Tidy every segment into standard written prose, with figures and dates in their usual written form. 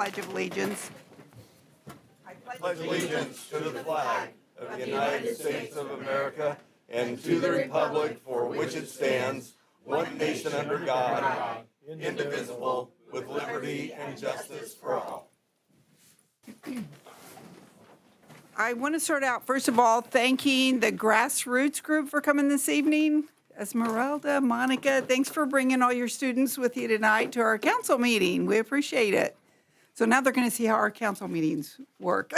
Pledge of Allegiance. Pledge allegiance to the flag of the United States of America and to the republic for which it stands, one nation under God, indivisible, with liberty and justice for all. I want to start out, first of all, thanking the Grassroots group for coming this evening. Esmeralda, Monica, thanks for bringing all your students with you tonight to our council meeting. We appreciate it. So now they're going to see how our council meetings work.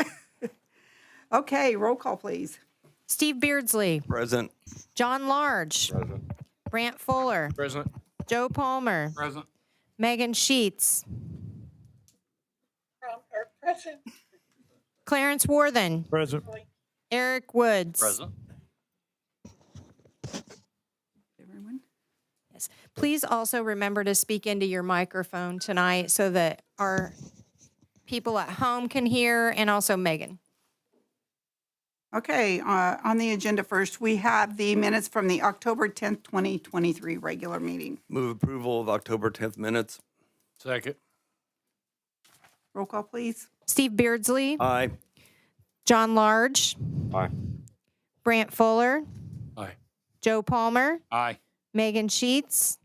Okay, roll call, please. Steve Beardsley. Present. John Large. Present. Brant Fuller. Present. Joe Palmer. Present. Megan Sheets. Present. Clarence Worthen. Present. Eric Woods. Present. Everyone? Yes. Please also remember to speak into your microphone tonight so that our people at home can hear, and also Megan. Okay, on the agenda first, we have the minutes from the October 10th, 2023 regular meeting. Move approval of October 10th minutes. Second. Roll call, please. Steve Beardsley. Aye. John Large. Aye. Brant Fuller. Aye. Joe Palmer. Aye. Megan Sheets.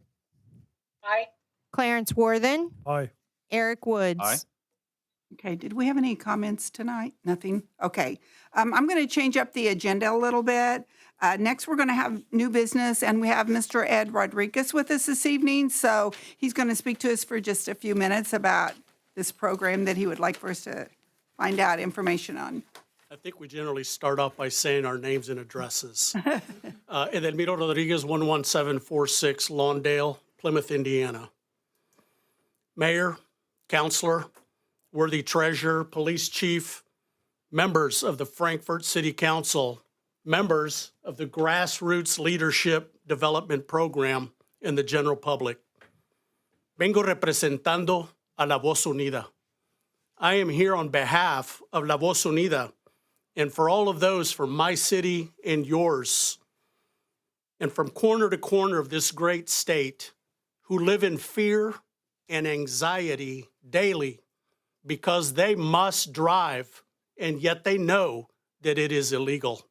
Aye. Clarence Worthen. Aye. Eric Woods. Aye. Okay, did we have any comments tonight? Nothing? Okay. I'm going to change up the agenda a little bit. Next, we're going to have new business, and we have Mr. Ed Rodriguez with us this evening. So he's going to speak to us for just a few minutes about this program that he would like for us to find out information on. I think we generally start off by saying our names and addresses. Edelmiro Rodriguez, 11746 Lawndale, Plymouth, Indiana. Mayor, Councilor, Worthy Treasurer, Police Chief, members of the Frankfort City Council, members of the Grassroots Leadership Development Program, and the general public. Vengo representando a La Voz Unida. I am here on behalf of La Voz Unida and for all of those from my city and yours, and from corner to corner of this great state who live in fear and anxiety daily because they must drive, and yet they know that it is illegal.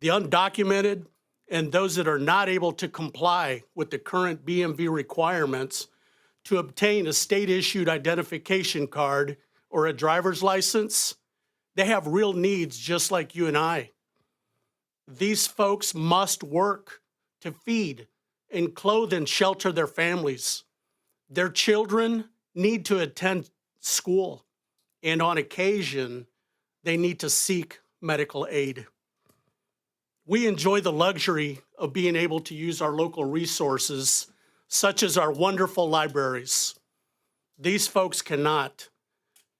The undocumented and those that are not able to comply with the current BMV requirements to obtain a state-issued identification card or a driver's license, they have real needs just like you and I. These folks must work to feed and clothe and shelter their families. Their children need to attend school, and on occasion, they need to seek medical aid. We enjoy the luxury of being able to use our local resources, such as our wonderful libraries. These folks cannot,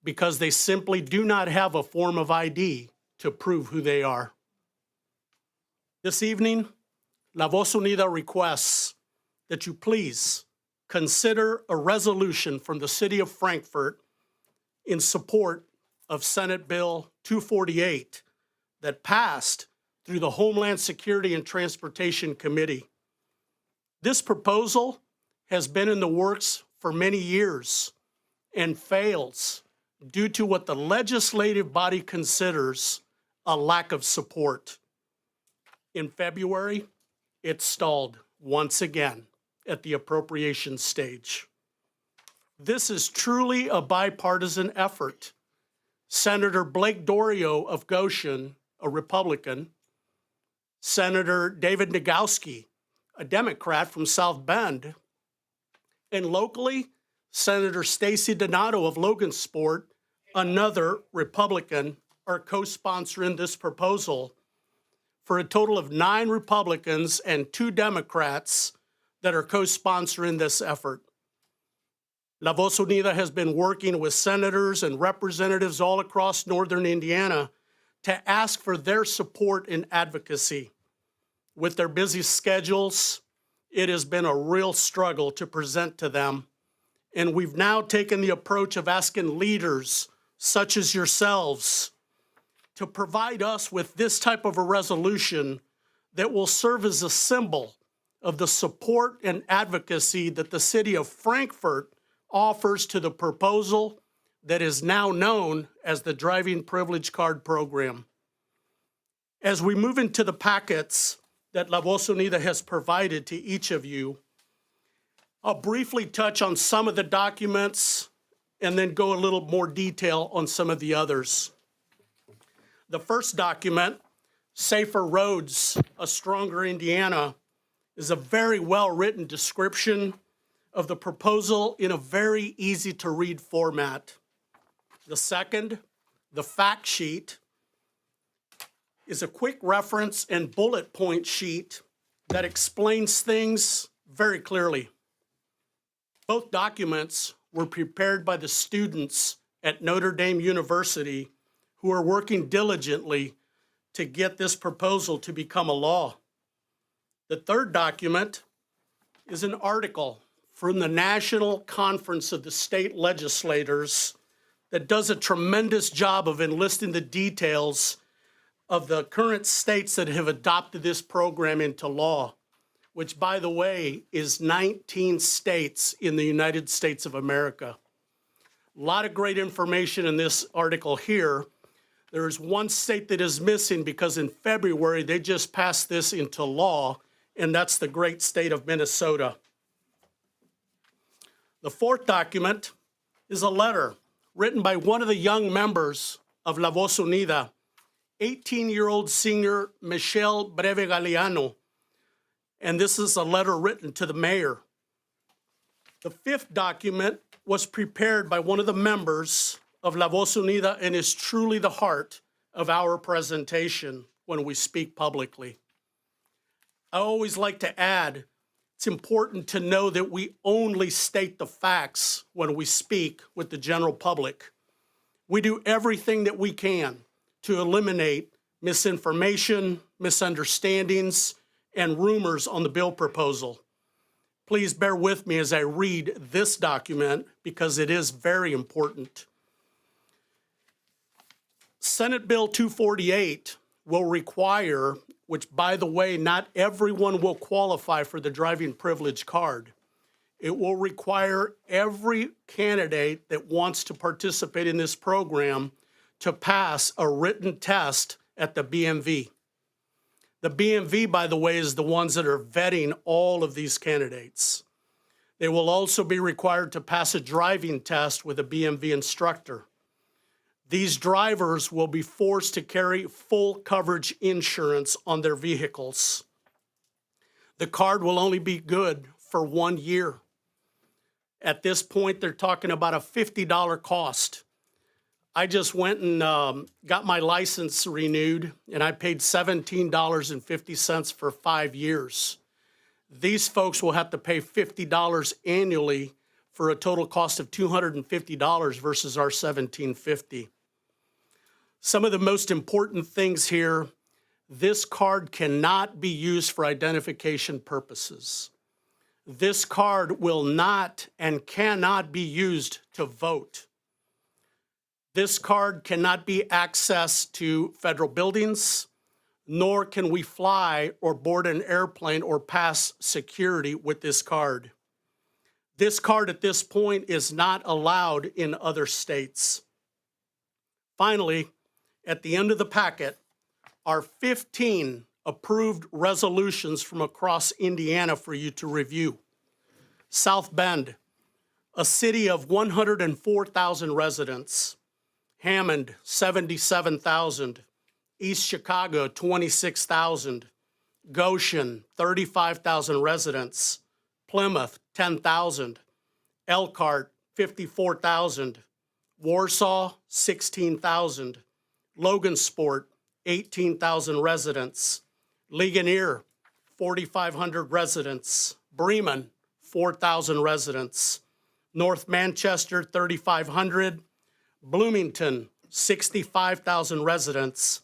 because they simply do not have a form of ID to prove who they are. This evening, La Voz Unida requests that you please consider a resolution from the City of Frankfort in support of Senate Bill 248 that passed through the Homeland Security and Transportation Committee. This proposal has been in the works for many years and fails due to what the legislative body considers a lack of support. In February, it stalled once again at the appropriations stage. This is truly a bipartisan effort. Senator Blake Dorio of Goshen, a Republican, Senator David Nagowski, a Democrat from South Bend, and locally, Senator Stacy Donato of Logansport, another Republican, are co-sponsoring this proposal for a total of 9 Republicans and 2 Democrats that are co-sponsoring this effort. La Voz Unida has been working with senators and representatives all across northern Indiana to ask for their support and advocacy. With their busy schedules, it has been a real struggle to present to them. And we've now taken the approach of asking leaders such as yourselves to provide us with this type of a resolution that will serve as a symbol of the support and advocacy that the city of Frankfort offers to the proposal that is now known as the Driving Privilege Card Program. As we move into the packets that La Voz Unida has provided to each of you, I'll briefly touch on some of the documents and then go a little more detail on some of the others. The first document, Safer Roads, A Stronger Indiana, is a very well-written description of the proposal in a very easy-to-read format. The second, the fact sheet, is a quick reference and bullet point sheet that explains things very clearly. Both documents were prepared by the students at Notre Dame University who are working diligently to get this proposal to become a law. The third document is an article from the National Conference of the State Legislators that does a tremendous job of enlisting the details of the current states that have adopted this program into law, which, by the way, is 19 states in the United States of America. A lot of great information in this article here. There is one state that is missing because in February they just passed this into law, and that's the great state of Minnesota. The fourth document is a letter written by one of the young members of La Voz Unida, 18-year-old senior Michelle Breve Galeano, and this is a letter written to the mayor. The fifth document was prepared by one of the members of La Voz Unida and is truly the heart of our presentation when we speak publicly. I always like to add, it's important to know that we only state the facts when we speak with the general public. We do everything that we can to eliminate misinformation, misunderstandings, and rumors on the bill proposal. Please bear with me as I read this document because it is very important. Senate Bill 248 will require, which by the way, not everyone will qualify for the driving privilege card. It will require every candidate that wants to participate in this program to pass a written test at the BMV. The BMV, by the way, is the ones that are vetting all of these candidates. They will also be required to pass a driving test with a BMV instructor. These drivers will be forced to carry full coverage insurance on their vehicles. The card will only be good for 1 year. At this point, they're talking about a $50 cost. I just went and got my license renewed, and I paid $17.50 for 5 years. These folks will have to pay $50 annually for a total cost of $250 versus our $17.50. Some of the most important things here, this card cannot be used for identification purposes. This card will not and cannot be used to vote. This card cannot be accessed to federal buildings, nor can we fly or board an airplane or pass security with this card. This card at this point is not allowed in other states. Finally, at the end of the packet are 15 approved resolutions from across Indiana for you to review. South Bend, a city of 104,000 residents. Hammond, 77,000. East Chicago, 26,000. Goshen, 35,000 residents. Plymouth, 10,000. Elkhart, 54,000. Warsaw, 16,000. Logansport, 18,000 residents. Ligonier, 4,500 residents. Bremen, 4,000 residents. North Manchester, 3,500. Bloomington, 65,000 residents.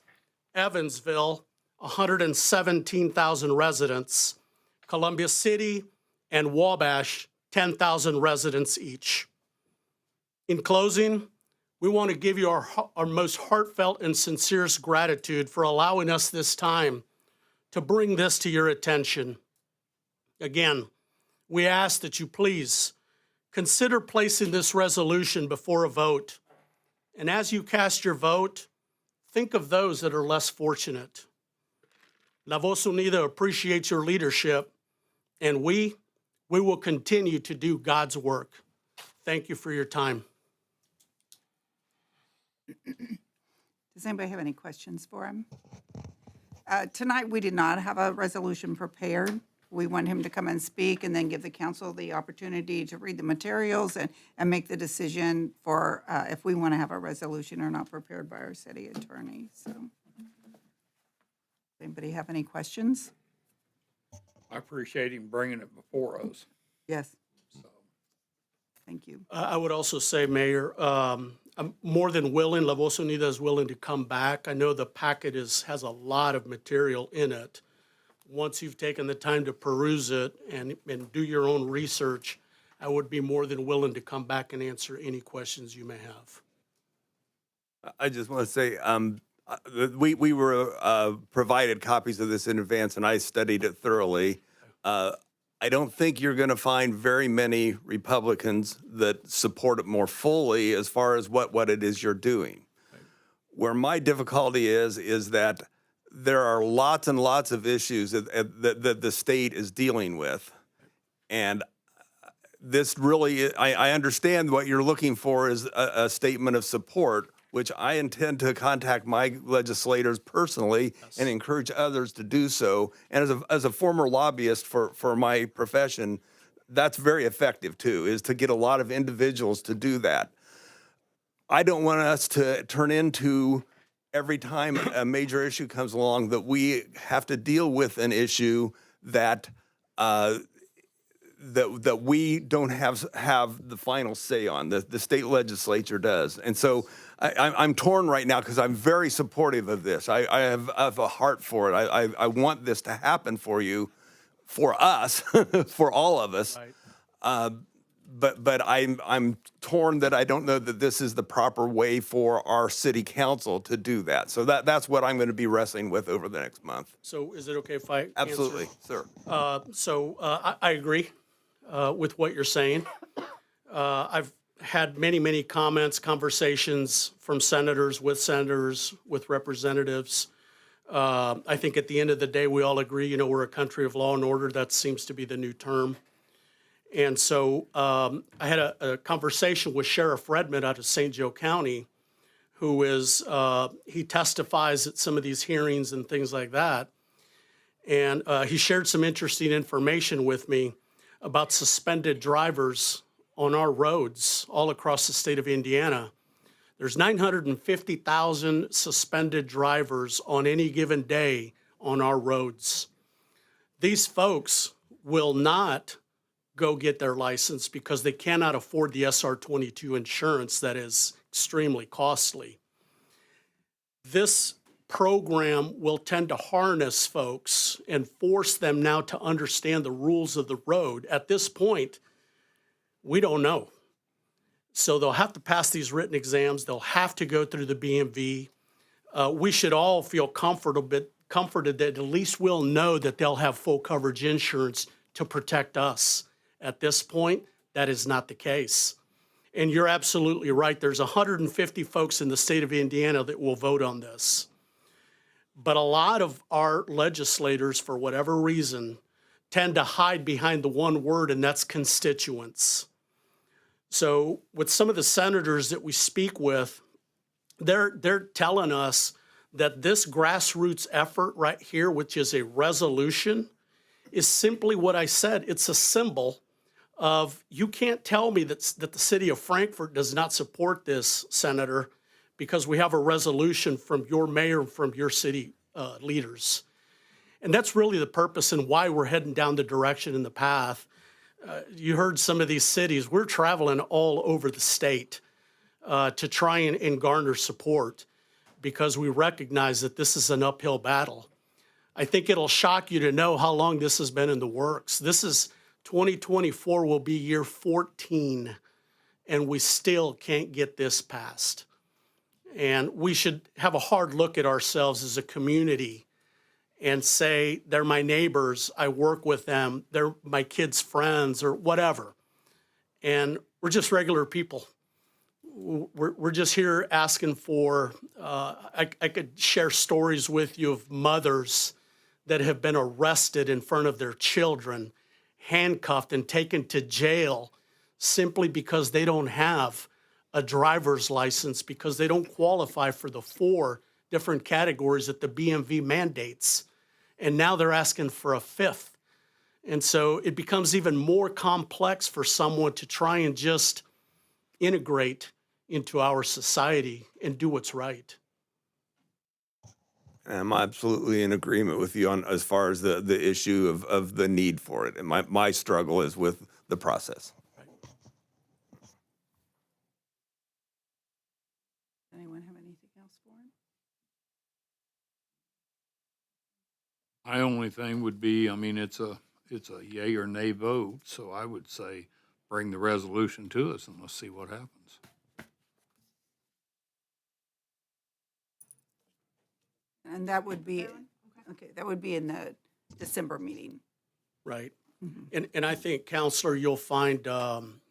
Evansville, 117,000 residents. Columbia City and Wabash, 10,000 residents each. In closing, we want to give you our most heartfelt and sincerest gratitude for allowing us this time to bring this to your attention. Again, we ask that you please consider placing this resolution before a vote And as you cast your vote, think of those that are less fortunate. La Voz Unida appreciates your leadership, and we will continue to do God's work. Thank you for your time. Does anybody have any questions for him? Tonight, we did not have a resolution prepared. We want him to come and speak and then give the council the opportunity to read the materials and make the decision for if we want to have a resolution or not prepared by our city attorney. So, anybody have any questions? I appreciate him bringing it before us. Yes. Thank you. I would also say, Mayor, I'm more than willing, La Voz Unida is willing to come back. I know the packet has a lot of material in it. Once you've taken the time to peruse it and do your own research, I would be more than willing to come back and answer any questions you may have. I just want to say, we were provided copies of this in advance, and I studied it thoroughly. I don't think you're going to find very many Republicans that support it more fully as far as what it is you're doing. Right. Where my difficulty is that there are lots and lots of issues that the state is dealing with. And this really, I understand what you're looking for is a statement of support, which I intend to contact my legislators personally and encourage others to do so. And as a former lobbyist for my profession, that's very effective too, is to get a lot of individuals to do that. I don't want us to turn into every time a major issue comes along that we have to deal with an issue that that we don't have the final say on. The state legislature does. And so I'm torn right now because I'm very supportive of this. I have a heart for it. I want this to happen for you, for us, for all of us. Right. But I'm torn that I don't know that this is the proper way for our city council to do that. So that's what I'm going to be wrestling with over the next month. So is it okay if I Absolutely, answer? sir. I agree with what you're saying. I've had many comments, conversations from senators, with representatives. I think at the end of the day, we all agree, we're a country of law and order. That seems to be the new term. And so I had a conversation with Sheriff Redmond out of St. Joe County, who is, he testifies at some of these hearings and things like that. And he shared some interesting information with me about suspended drivers on our roads all across the state of Indiana. There's 950,000 suspended drivers on any given day on our roads. These folks will not go get their license because they cannot afford the SR22 insurance that is extremely costly. This program will tend to harness folks and force them now to understand the rules of the road. At this point, we don't know. So they'll have to pass these written exams. They'll have to go through the BMV. We should all feel comforted that at least we'll know that they'll have full coverage insurance to protect us. At this point, that is not the case. And you're absolutely right. There's 150 folks in the state of Indiana that will vote on this. But a lot of our legislators, for whatever reason, tend to hide behind the one word, and that's constituents. So with some of the senators that we speak with, they're telling us that this grassroots effort right here, which is a resolution, is simply what I said. It's a symbol of, you can't tell me that the city of Frankfort does not support this, Senator, because we have a resolution from your mayor and from your city leaders. And that's really the purpose and why we're heading down the direction and the path. You heard some of these cities. We're traveling all over the state to try and garner support because we recognize that this is an uphill battle. I think it'll shock you to know how long this has been in the works. 2024 will be year 14, and we still can't get this passed. And we should have a hard look at ourselves as a community and say, they're my neighbors, I work with them, they're my kids' friends or whatever. And we're just regular people. we're just here asking for, I could share stories with you of mothers that have been arrested in front of their children, handcuffed and taken to jail simply because they don't have a driver's license, because they don't qualify for the 4 different categories that the BMV mandates. And now they're asking for a 5th. And so it becomes even more complex for someone to try and just integrate into our society and do what's right. I'm absolutely in agreement with you on as far as the issue of the need for it. And my struggle is with the process. Anyone have anything else for him? My only thing would be, I mean, it's a yay or nay vote, so I would say bring the resolution to us and let's see what happens. And that would be, okay, that would be in the December meeting. Right. And I think, Counselor, you'll find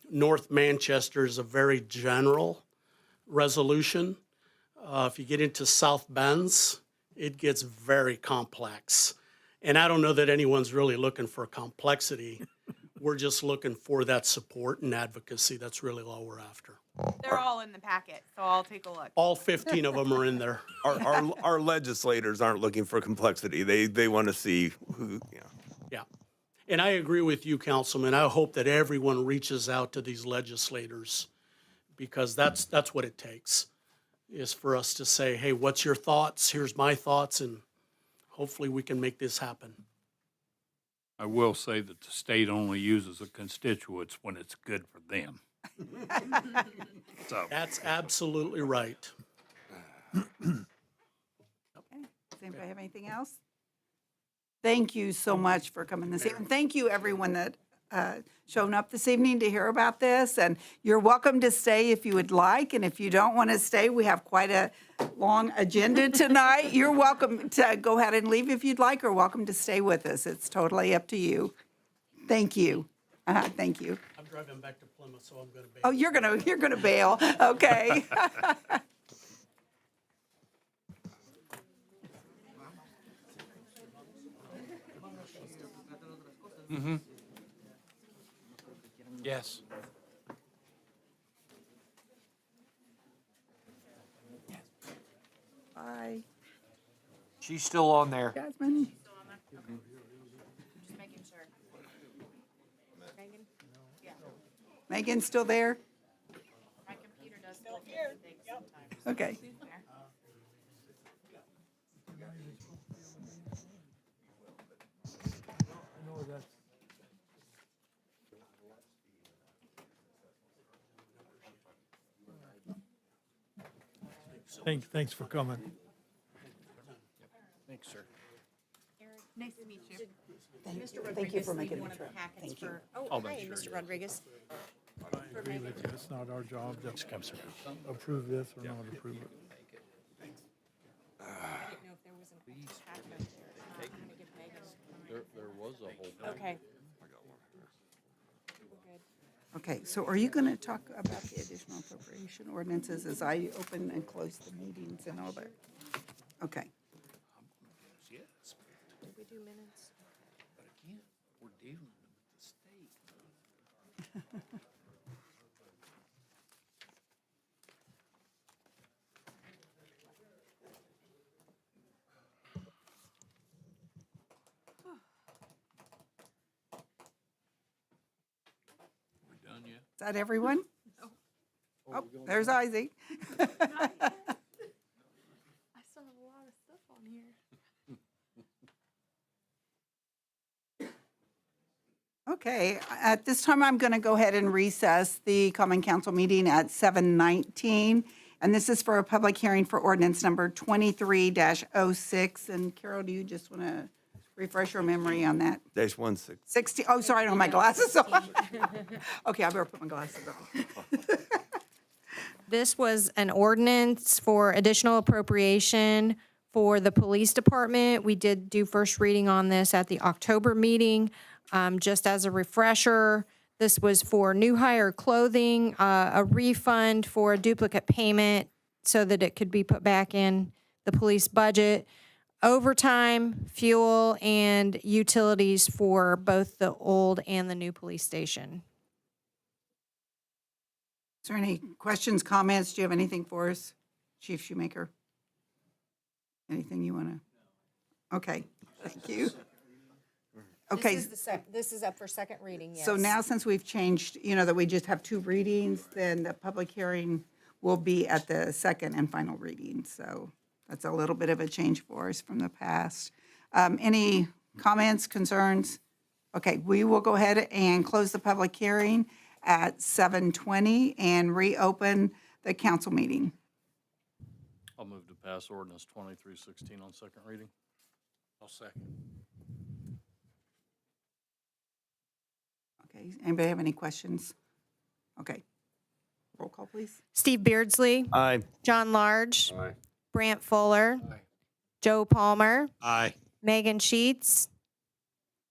North Manchester is a very general resolution. If you get into South Bends, it gets very complex. And I don't know that anyone's really looking for complexity. We're just looking for that support and advocacy. That's really all we're after. They're all in the packet, so I'll take a look. All 15 of them are in there. Our legislators aren't looking for complexity. They want to see who, you know. Yeah. And I agree with you, Councilman. I hope that everyone reaches out to these legislators, because that's what it takes, is for us to say, hey, what's your thoughts? Here's my thoughts, and hopefully we can make this happen. I will say that the state only uses the constituents when it's good for them. So. Okay. That's absolutely right. Does anybody have anything else? Thank you so much for coming this evening. Thank you, everyone that shown up this evening to hear about this. And you're welcome to stay if you would like. And if you don't want to stay, we have quite a long agenda tonight. You're welcome to go ahead and leave if you'd like, or welcome to stay with us. It's totally up to you. Thank you. Thank you. I'm driving back to Plymouth, so I'm going to be. Oh, you're gonna bail. Okay. Yes. Bye, She's still on there. Jasmine. Just making sure. Megan? Megan's still there? My computer does Still here. Yep. Okay. Thanks for coming. Thanks, sir. Nice to meet you. Thank you for making the trip. Packets Thank you. for, oh, hey, Mr. Rodriguez. I agree with you. It's not our job to approve this or not approve it. I didn't know if there was an packet up there. I'm gonna give Megan. There was a whole. Okay. Okay, so are you going to talk about the additional appropriation ordinances as I open and close the meetings and all that? Okay. Yes, Did we do minutes? but again, we're dealing with the state. We done yet? Is that everyone? Oh, there's Isaac. I still have a lot of stuff on here. Okay, at this time, I'm going to go ahead and recess the Common Council meeting at 7:19. And this is for a public hearing for ordinance number 23-06. And Carol, do you just want to refresh your memory on that? -16. 60, oh, sorry, I don't have my glasses on. Okay, I better put my glasses on. This was an ordinance for additional appropriation for the police department. We did do first reading on this at the October meeting. Just as a refresher, This was for new hire clothing, a refund for a duplicate payment so that it could be put back in the police budget, overtime, fuel, and utilities for both the old and the new police station. Is there any questions, comments? Do you have anything for us, Chief Shoemaker? Anything you want to? Okay, thank you. Okay, This is up for second reading, yes. so now since we've changed, that we just have 2 readings, then the public hearing will be at the second and final reading. So that's a little bit of a change for us from the past. Any comments, concerns? Okay, we will go ahead and close the public hearing at 7:20 and reopen the council meeting. I'll move to pass ordinance 2316 on second reading. I'll second. Okay, anybody have any questions? Okay. Roll call, please. Steve Beardsley, Aye. John Large, Aye. Brant Fuller, Aye. Joe Palmer, Aye. Megan Sheets,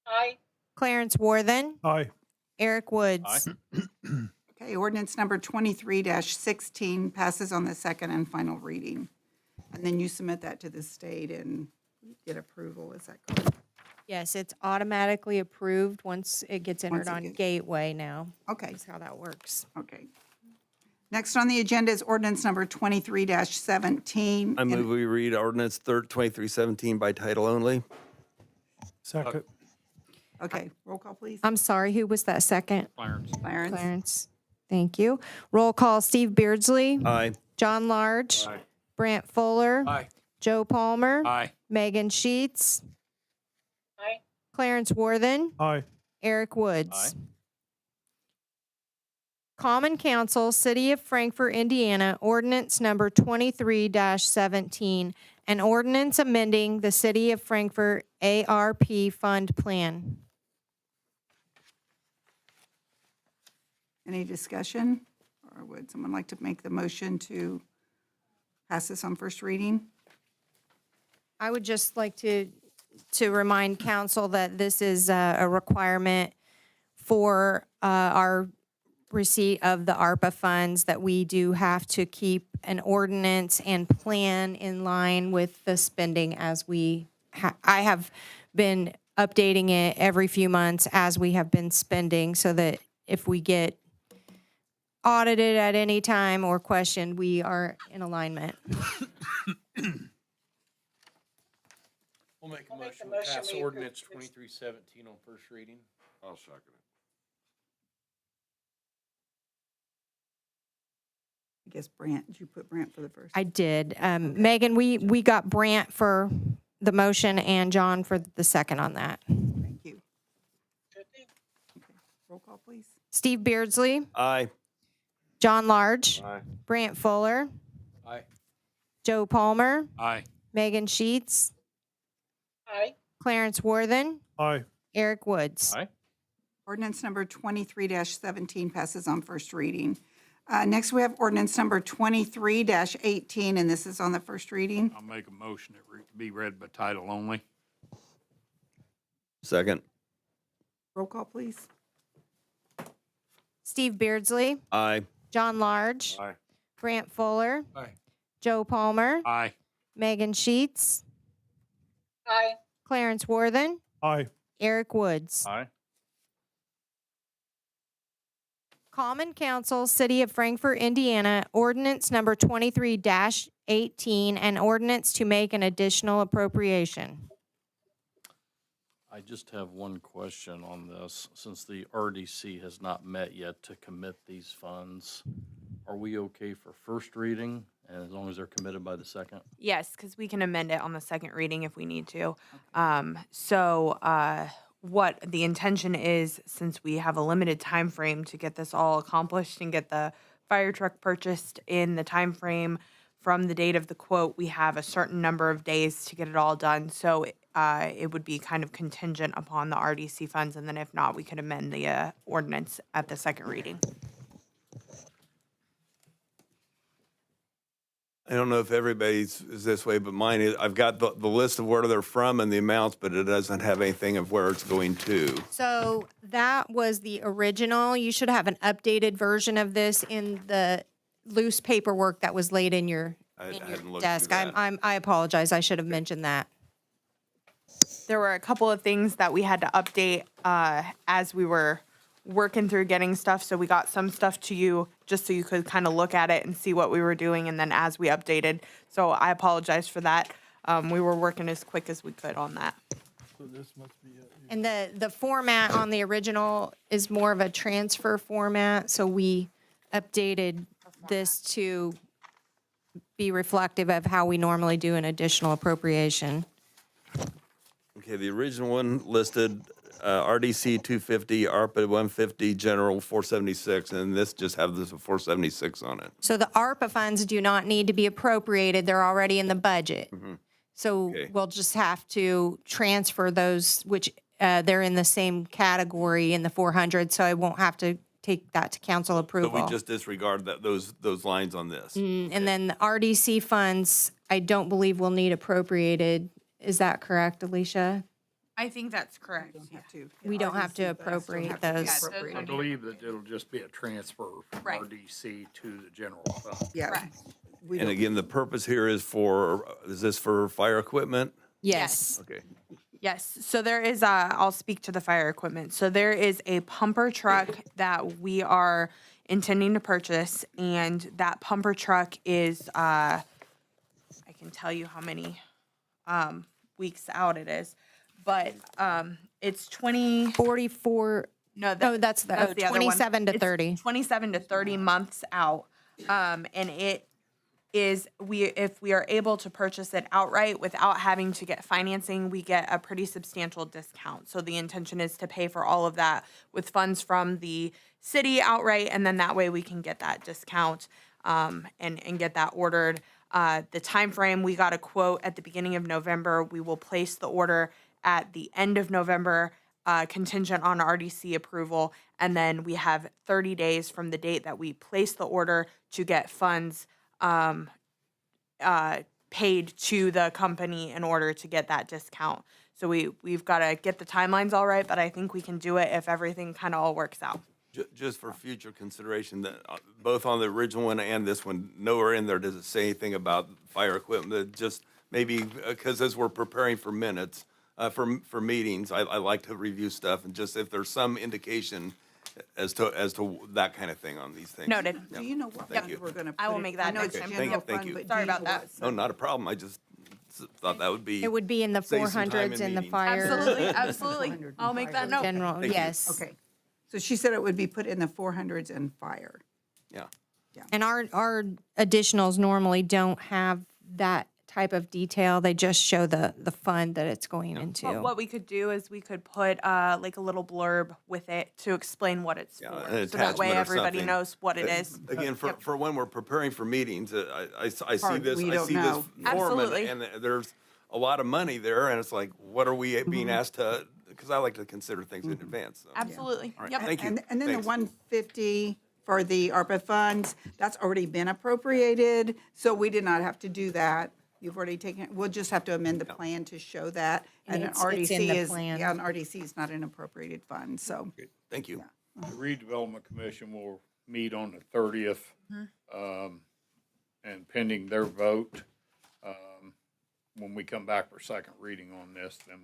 Aye. Clarence Worthen, Aye. Eric Woods. Okay, ordinance number 23-16 passes on the second and final reading. And then you submit that to the state and get approval, is that correct? Yes, it's automatically approved once it gets entered Once it on gets- Gateway now. Okay, That's how that works. okay. Next on the agenda is ordinance number 23-17. I move we read ordinance 2317 by title only. Second. Okay, roll call, please. I'm sorry, who was that second? Clarence. Clarence? Clarence. Thank you. Roll call, Steve Beardsley, Aye. John Large, Aye. Brant Fuller, Aye. Joe Palmer, Aye. Megan Sheets, Aye. Clarence Worthen, Aye. Eric Woods. Aye. Common Council, City of Frankfort, Indiana, ordinance number 23-17, an ordinance amending the City of Frankfort ARP Fund Plan. Any discussion? Or would someone like to make the motion to pass this on first reading? I would just like to remind council that this is a requirement for our receipt of the ARPA funds, that we do have to keep an ordinance and plan in line with the spending as we, I have been updating it every few months as we have been spending, so that if we get audited at any time or questioned, we are in alignment. We'll make a I'll make motion the to motion pass we approve ordinance this. 2317 on first reading. I'll second it. I guess Brant, did you put Brant for the first? I did. Megan, we got Brant for the motion and John for the second on that. Thank you. Sure thing. Roll call, please. Steve Beardsley, Aye. John Large, Aye. Brant Fuller, Aye. Joe Palmer, Aye. Megan Sheets, Aye. Clarence Worthen, Aye. Eric Woods. Aye. Ordinance number 23-17 passes on first reading. Next, we have ordinance number 23-18, and this is on the first reading. I'll make a motion it be read by title only. Second. Roll call, please. Steve Beardsley, Aye. John Large, Aye. Brant Fuller, Aye. Joe Palmer, Aye. Megan Sheets, Aye. Clarence Worthen, Aye. Eric Woods. Aye. Common Council, City of Frankfort, Indiana, ordinance number 23-18, an ordinance to make an additional appropriation. I just have one question on this. Since the RDC has not met yet to commit these funds, are we okay for first reading, and as long as they're committed by the second? Yes, because we can amend it on the second reading if we need to. What the intention is, since we have a limited time frame to get this all accomplished and get the fire truck purchased in the time frame from the date of the quote, we have a certain number of days to get it all done. So it would be kind of contingent upon the RDC funds, and then if not, we could amend the ordinance at the second reading. I don't know if everybody's is this way, but mine is, I've got the list of where they're from and the amounts, but it doesn't have anything of where it's going to. So that was the original. You should have an updated version of this in the loose paperwork that was laid in your I in hadn't your looked desk. through that. I apologize. I should have mentioned that. There were a couple of things that we had to update as we were working through getting stuff. So we got some stuff to you just so you could kind of look at it and see what we were doing. And then as we updated, so I apologize for that. We were working as quick as we could on that. So this must be it. And the format on the original is more of a transfer format, so we updated this to be reflective of how we normally do an additional appropriation. Okay, the original one listed RDC 250, ARPA 150, General 476, and this just have this 476 on it. So the ARPA funds do not need to be appropriated, they're already in the budget. So Okay. we'll just have to transfer those, which they're in the same category in the 400, so I won't have to take that to council So approval. we just disregard those lines on this. And then the RDC funds, I don't believe will need appropriated. Is that correct, Alicia? I think that's correct. We don't have to appropriate those. I believe that it'll just be a transfer from Right. RDC to the general fund. Yeah. Correct. We And don't- again, the purpose here is this for fire equipment? Yes. Okay. Yes, so there is, I'll speak to the fire equipment. So there is a pumper truck that we are intending to purchase, and that pumper truck is, I can tell you how many weeks out it is, but it's 44, no, oh, that's the, that's the other one. 27 to It's 30. 27 to 30 months out. And it is, if we are able to purchase it outright without having to get financing, we get a pretty substantial discount. So the intention is to pay for all of that with funds from the city outright, and then that way we can get that discount and get that ordered. The time frame, we got a quote at the beginning of November. We will place the order at the end of November, contingent on RDC approval. And then we have 30 days from the date that we place the order to get funds paid to the company in order to get that discount. So we've got to get the timelines all right, but I think we can do it if everything kind of all works out. Just for future consideration, that both on the original one and this one, nowhere in there does it say anything about fire equipment. That just maybe, because as we're preparing for minutes, for meetings, I like to review stuff, and just if there's some indication as to that kind of thing on these things. Noted. Do you know what Thank fund you. we're going to put I will it- make that know next it's time. general Thank fund, you. but Sorry do you about know that. what No, not a problem. I just thought that would be. It would be in the Save some time 400s in in the meetings. fire. Absolutely, absolutely. I'll make that note. General, Thank you. yes. Okay. So she said it would be put in the 400s and fire. Yeah. And our additionals normally don't have that type of detail. They just show the fund that it's going into. What we could do is we could put like a little blurb with it to explain what it's Yeah, for. an So that way attachment or everybody something. knows what it is. Again, for when we're preparing for meetings, I see Hard, this, we I don't see this know. form, Absolutely. and there's a lot of money there, and it's like, what are we being asked to, because I like to consider things in advance. So. Absolutely. All right, Yep. thank you. And then the Thanks. 150 for the ARPA funds, that's already been appropriated, so we did not have to do that. You've already taken, it. We'll just have to amend the plan to show that. And an it's in RDC the is, plan. yeah, an RDC is not an appropriated fund, so. Thank you. The redevelopment commission will meet on the 30th, and pending their vote, when we come back for second reading on this, then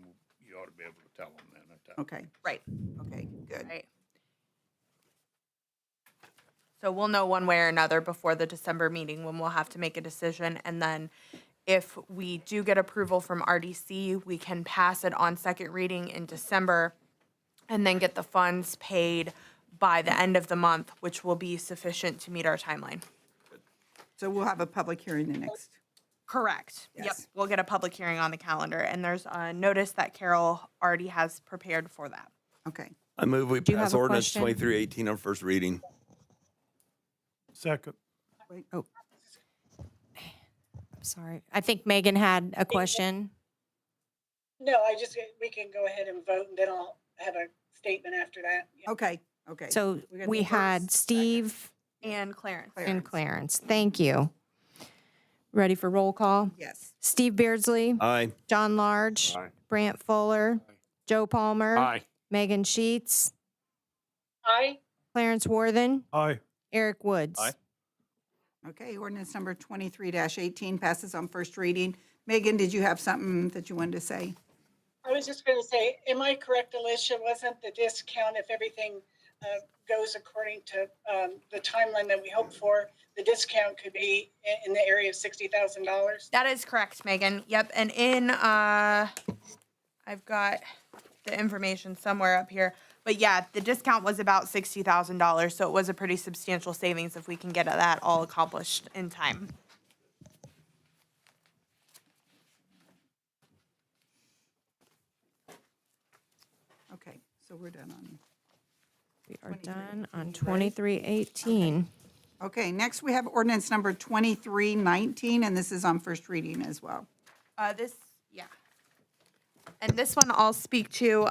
you ought to be able to tell them then at that. Okay, Right, okay, good. right. So we'll know one way or another before the December meeting when we'll have to make a decision. And then if we do get approval from RDC, we can pass it on second reading in December and then get the funds paid by the end of the month, which will be sufficient to meet our timeline. So we'll have a public hearing the next, Correct. Yep, Yes. we'll get a public hearing on the calendar, and there's a notice that Carol already has prepared for that. okay. I move we you pass have a ordinance question? 2318 on first reading. Second. I'm sorry. I think Megan had a question. No, we can go ahead and vote and then I'll have a statement after that. Yeah. Okay, okay. So We're gonna we do had first, Steve And Clarence. and Clarence. Thank you. Ready for roll call? Yes. Steve Beardsley. Aye. John Large. Brant Fuller. Joe Palmer. Aye. Megan Sheets. Aye. Clarence Worthen. Aye. Eric Woods. Aye. Okay, ordinance number 23-18 passes on first reading. Megan, did you have something that you wanted to say? I was just going to say, am I correct, Alicia? Wasn't the discount, if everything goes according to the timeline that we hope for, the discount could be in the area of $60,000? That is correct, Megan. Yep. And I've got the information somewhere up here. But yeah, the discount was about $60,000. So it was a pretty substantial savings if we can get that all accomplished in time. Okay, so we're done on. We are done on 2318. Okay, next we have ordinance number 2319, and this is on first reading as well. Yeah. And this one I'll speak to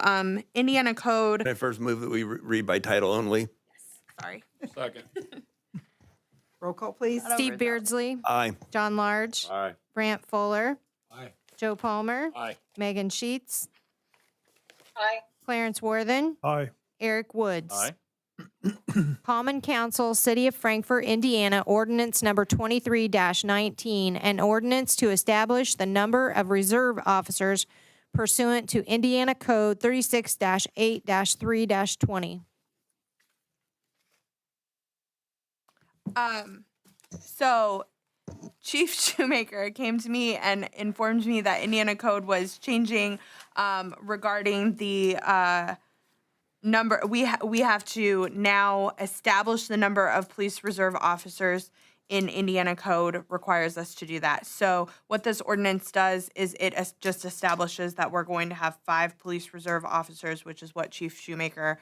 Indiana Code. Can I first move that we read by title only? Sorry. Second. Roll call, please. Steve Beardsley. Aye. John Large. Aye. Brant Fuller. Aye. Joe Palmer. Aye. Megan Sheets. Aye. Clarence Worthen. Aye. Eric Woods. Aye. Common Council, City of Frankfort, Indiana, ordinance number 23-19, an ordinance to establish the number of reserve officers pursuant to Indiana Code 36-8-3-20. So Chief Shoemaker came to me and informed me that Indiana Code was changing regarding the number. We have to now establish the number of police reserve officers in Indiana Code requires us to do that. So what this ordinance does is it just establishes that we're going to have 5 police reserve officers, which is what Chief Shoemaker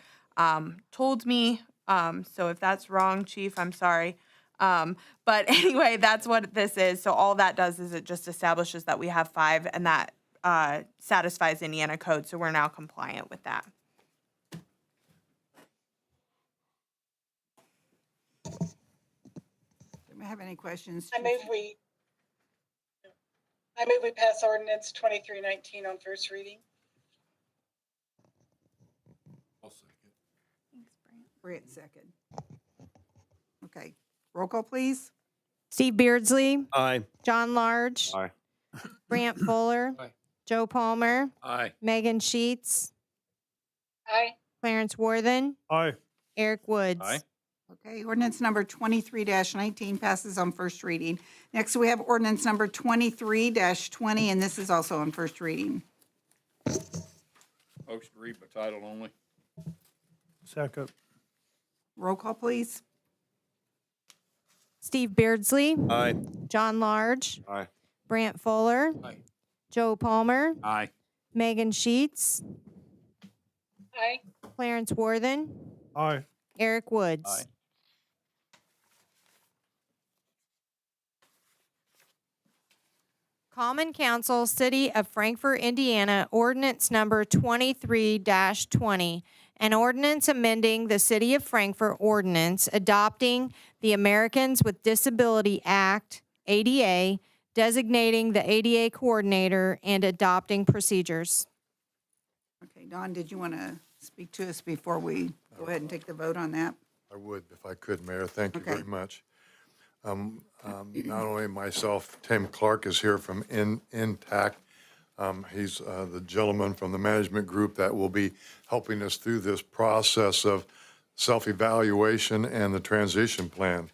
told me. So if that's wrong, Chief, I'm sorry. But anyway, that's what this is. So all that does is it just establishes that we have 5, and that satisfies Indiana Code. So we're now compliant with that. Do we have any questions? I move we pass ordinance 2319 on first reading. Brant, second. Okay, roll call, please. Steve Beardsley. Aye. John Large. Aye. Brant Fuller. Aye. Joe Palmer. Aye. Megan Sheets. Aye. Clarence Worthen. Aye. Eric Woods. Aye. Okay, ordinance number 23-19 passes on first reading. Next, we have ordinance number 23-20, and this is also on first reading. Motion to read by title only. Second. Roll call, please. Steve Beardsley. Aye. John Large. Aye. Brant Fuller. Aye. Joe Palmer. Aye. Megan Sheets. Aye. Clarence Worthen. Aye. Eric Woods. Aye. Common Council, City of Frankfort, Indiana, ordinance number 23-20, an ordinance amending the City of Frankfort ordinance adopting the Americans with Disability Act, ADA, designating the ADA coordinator, and adopting procedures. Okay, Don, did you want to speak to us before we go ahead and take the vote on that? I would, if I could, Mayor. Thank you Okay. very much. Not only myself, Tim Clark is here from Intact. He's the gentleman from the management group that will be helping us through this process of self-evaluation and the transition plan.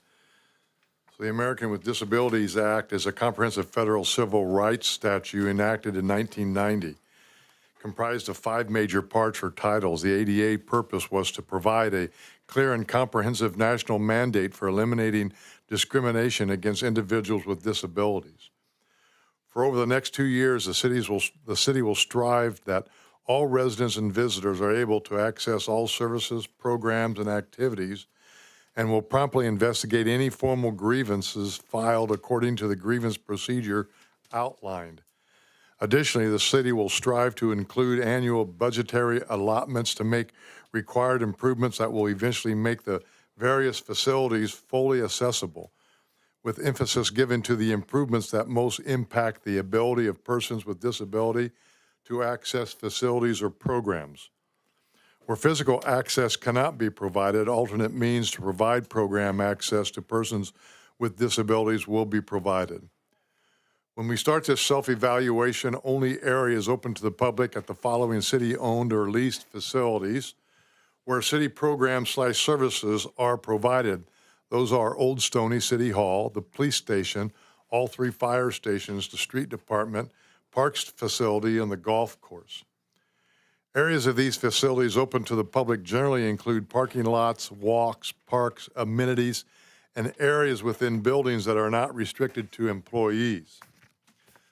So the American with Disabilities Act is a comprehensive federal civil rights statute enacted in 1990. Comprised of 5 major parts or titles, the ADA purpose was to provide a clear and comprehensive national mandate for eliminating discrimination against individuals with disabilities. For over the next 2 years, the city will strive that all residents and visitors are able to access all services, programs, and activities, and will promptly investigate any formal grievances filed according to the grievance procedure outlined. Additionally, the city will strive to include annual budgetary allotments to make required improvements that will eventually make the various facilities fully accessible. with emphasis given to the improvements that most impact the ability of persons with disability to access facilities or programs. Where physical access cannot be provided, alternate means to provide program access to persons with disabilities will be provided. When we start this self-evaluation, only areas open to the public at the following city-owned or leased facilities where city programs/services are provided. Those are Old Stony City Hall, the police station, all 3 fire stations, the street department, parks facility, and the golf course. Areas of these facilities open to the public generally include parking lots, walks, parks, amenities, and areas within buildings that are not restricted to employees.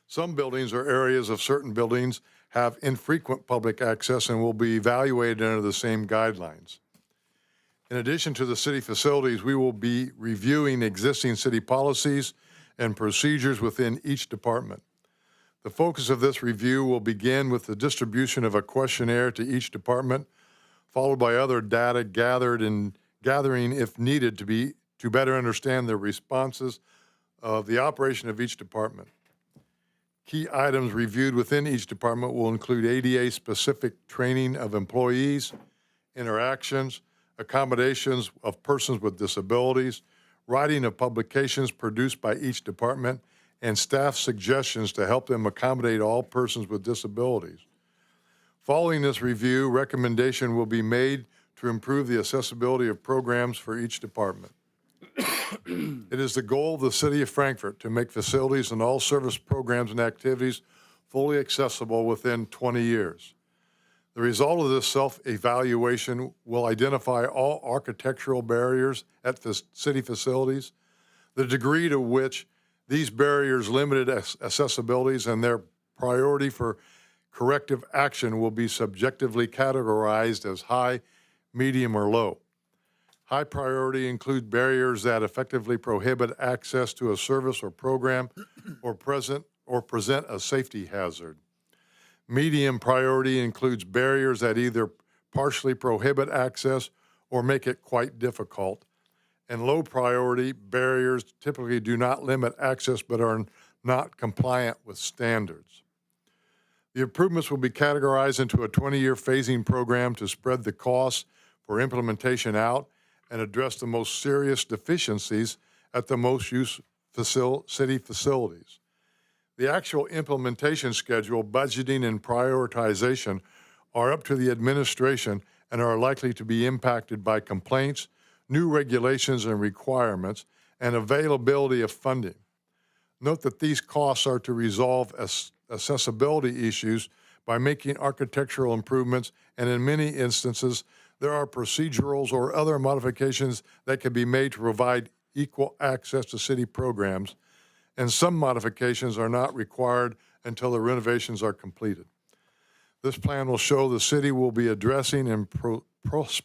Some buildings or areas of certain buildings have infrequent public access and will be evaluated under the same guidelines. In addition to the city facilities, we will be reviewing existing city policies and procedures within each department. The focus of this review will begin with the distribution of a questionnaire to each department, followed by other data gathering if needed to better understand the responses of the operation of each department. Key items reviewed within each department will include ADA-specific training of employees, interactions, accommodations of persons with disabilities, writing of publications produced by each department, and staff suggestions to help them accommodate all persons with disabilities. Following this review, recommendation will be made to improve the accessibility of programs for each department. It is the goal of the City of Frankfort to make facilities and all service programs and activities fully accessible within 20 years. The result of this self-evaluation will identify all architectural barriers at city facilities, the degree to which these barriers limited accessibilities, and their priority for corrective action will be subjectively categorized as high, medium, or low. High priority include barriers that effectively prohibit access to a service or program or present a safety hazard. Medium priority includes barriers that either partially prohibit access or make it quite difficult. And low priority barriers typically do not limit access but are not compliant with standards. The improvements will be categorized into a 20-year phasing program to spread the costs for implementation out and address the most serious deficiencies at the most used city facilities. The actual implementation schedule, budgeting, and prioritization are up to the administration and are likely to be impacted by complaints, new regulations and requirements, and availability of funding. Note that these costs are to resolve accessibility issues by making architectural improvements, and in many instances, there are procedurals or other modifications that can be made to provide equal access to city programs, and some modifications are not required until the renovations are completed. This plan will show the city will be addressing and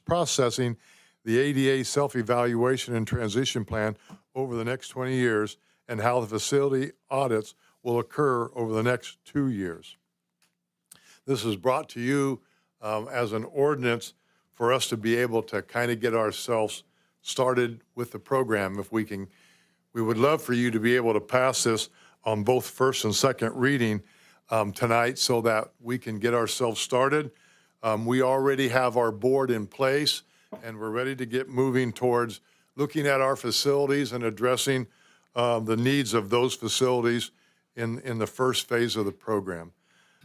processing the ADA self-evaluation and transition plan over the next 20 years and how the facility audits will occur over the next 2 years. This is brought to you as an ordinance for us to be able to kind of get ourselves started with the program. If we can, we would love for you to be able to pass this on both first and second reading tonight so that we can get ourselves started. We already have our board in place and we're ready to get moving towards looking at our facilities and addressing the needs of those facilities in the first phase of the program.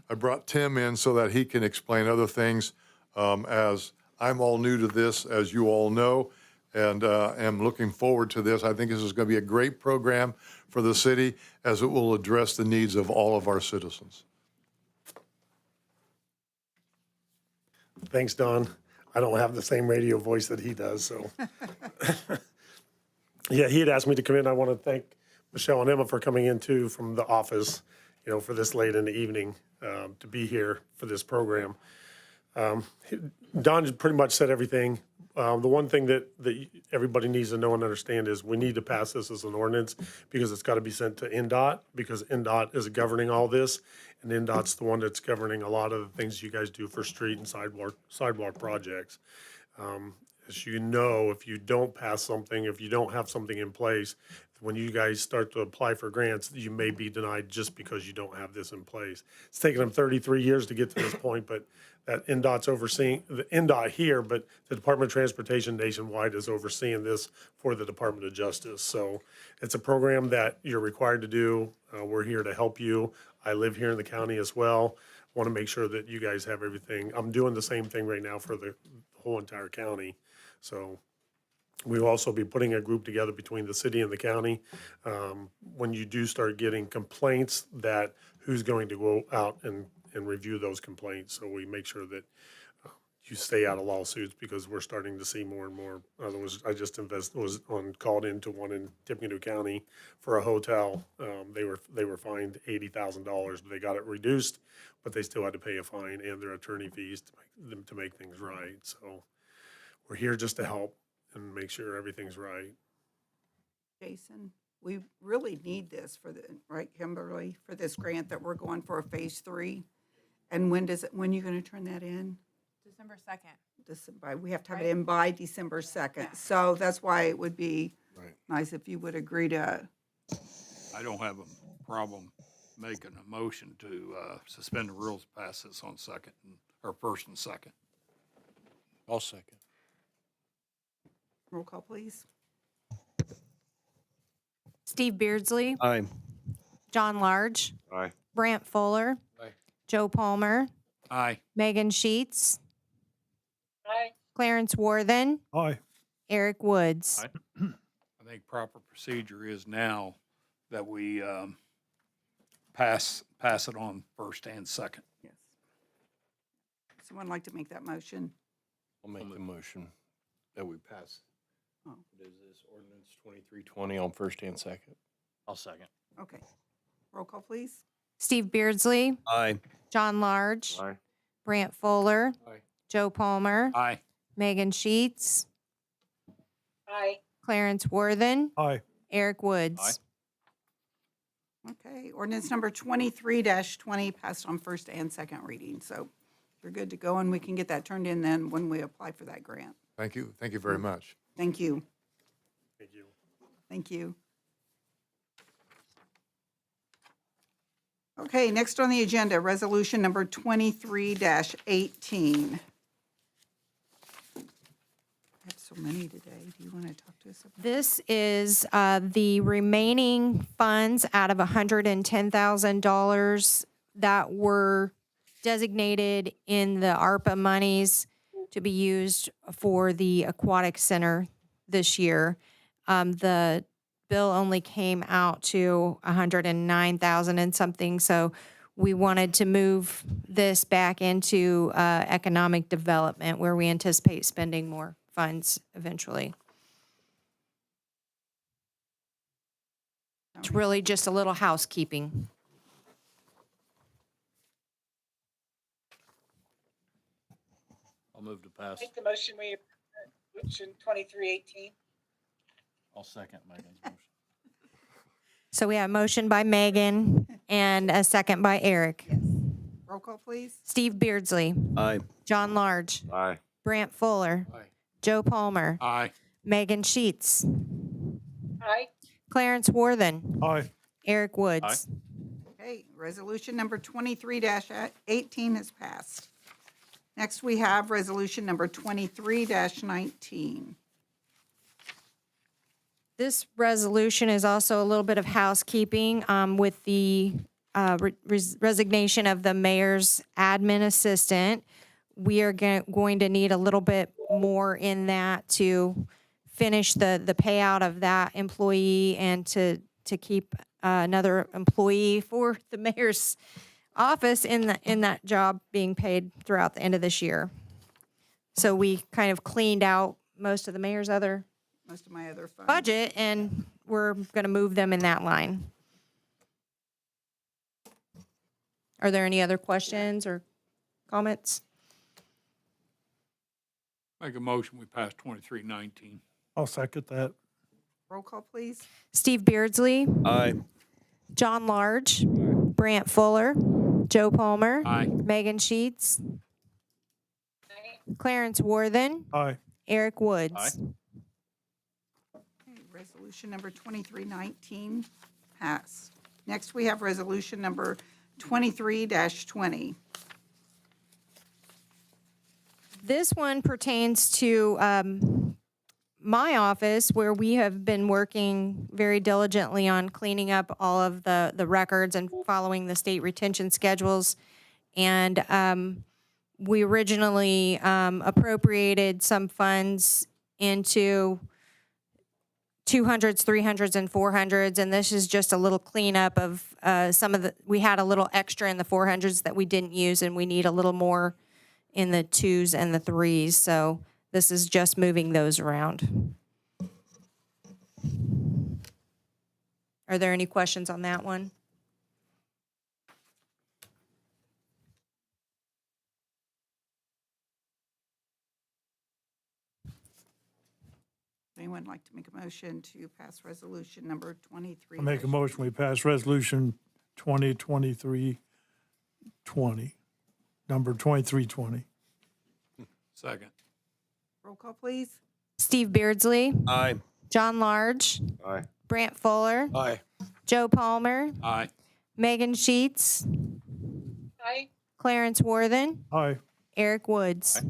I brought Tim in so that he can explain other things as I'm all new to this, as you all know, and am looking forward to this. I think this is going to be a great program for the city as it will address the needs of all of our citizens. Thanks, Don. I don't have the same radio voice that he does, so. Yeah, he had asked me to come in. I want to thank Michelle and Emma for coming in too from the office, for this late in the evening to be here for this program. Don pretty much said everything. The one thing that everybody needs to know and understand is we need to pass this as an ordinance because it's got to be sent to NDOT because NDOT is governing all this, and NDOT's the one that's governing a lot of the things you guys do for street and sidewalk projects. As you know, if you don't pass something, if you don't have something in place, when you guys start to apply for grants, you may be denied just because you don't have this in place. It's taken them 33 years to get to this point, but that NDOT's overseeing, the NDOT here, but the Department of Transportation nationwide is overseeing this for the Department of Justice. So it's a program that you're required to do. We're here to help you. I live here in the county as well. Want to make sure that you guys have everything. I'm doing the same thing right now for the whole entire county. So we'll also be putting a group together between the city and the county. When you do start getting complaints, that who's going to go out and review those complaints. So we make sure that you stay out of lawsuits, because we're starting to see more and more. Otherwise, I just called into one in Tippecanoe County for a hotel. They were fined $80,000, but they got it reduced, but they still had to pay a fine and their attorney fees to make things right. So we're here just to help and make sure everything's right. Jason, we really need this for right, Kimberly, for this grant that we're going for phase 3. And when are you going to turn that in? December 2nd. We have to have it in by December 2nd. So that's why it would be nice if you would agree to. I don't have a problem making a motion to suspend the rules, pass this on second, or first and second. I'll second. Roll call, please. Steve Beardsley. Aye. John Large. Aye. Brant Fuller. Aye. Joe Palmer. Aye. Megan Sheets. Aye. Clarence Worthen. Aye. Eric Woods. I think proper procedure is now that we pass it on first and second. Yes. Someone like to make that motion? I'll make the motion that we pass. Oh. What is this, ordinance 2320 on first and second? I'll second. Okay. Roll call, please. Steve Beardsley. Aye. John Large. Aye. Brant Fuller. Aye. Joe Palmer. Aye. Megan Sheets. Aye. Clarence Worthen. Aye. Eric Woods. Okay, ordinance number 23-20 passed on first and second reading. So you're good to go, and we can get that turned in then when we apply for that grant. Thank you. Thank you very much. Thank you. Thank you. Thank you. Okay, next on the agenda, resolution number 23-18. I have so many today. Do you want to talk to us about? This is the remaining funds out of $110,000 that were designated in the ARPA monies to be used for the aquatic center this year. The bill only came out to $109,000 and something, so we wanted to move this back into economic development, where we anticipate spending more funds eventually. It's really just a little housekeeping. I'll move to pass. Make the motion, we approve resolution 2318. I'll second Megan's motion. So we have a motion by Megan and a second by Eric. Roll call, please. Steve Beardsley. Aye. John Large. Aye. Brant Fuller. Aye. Joe Palmer. Aye. Megan Sheets. Aye. Clarence Worthen. Aye. Eric Woods. Okay, resolution number 23-18 is passed. Next, we have resolution number 23-19. This resolution is also a little bit of housekeeping with the resignation of the mayor's admin assistant. We are going to need a little bit more in that to finish the payout of that employee and to keep another employee for the mayor's office in that job being paid throughout the end of this year. So we kind of cleaned out most of the mayor's other Most of my other funds. budget, and we're going to move them in that line. Are there any other questions or comments? Make a motion, we pass 2319. I'll second that. Roll call, please. Steve Beardsley. Aye. John Large. Brant Fuller. Joe Palmer. Aye. Megan Sheets. Aye. Clarence Worthen. Aye. Eric Woods. Aye. Okay, Resolution number 2319 passed. Next, we have resolution number 23-20. This one pertains to my office, where we have been working very diligently on cleaning up all of the records and following the state retention schedules. And we originally appropriated some funds into 200s, 300s, and 400s, and this is just a little cleanup of some of the, we had a little extra in the 400s that we didn't use, and we need a little more in the 2s and the 3s, so this is just moving those around. Are there any questions on that one? Anyone like to make a motion to pass resolution number 23? I make a motion, we pass resolution 2023-20, number 2320. Second. Roll call, please. Steve Beardsley. Aye. John Large. Aye. Brant Fuller. Aye. Joe Palmer. Aye. Megan Sheets. Aye. Clarence Worthen. Aye. Eric Woods.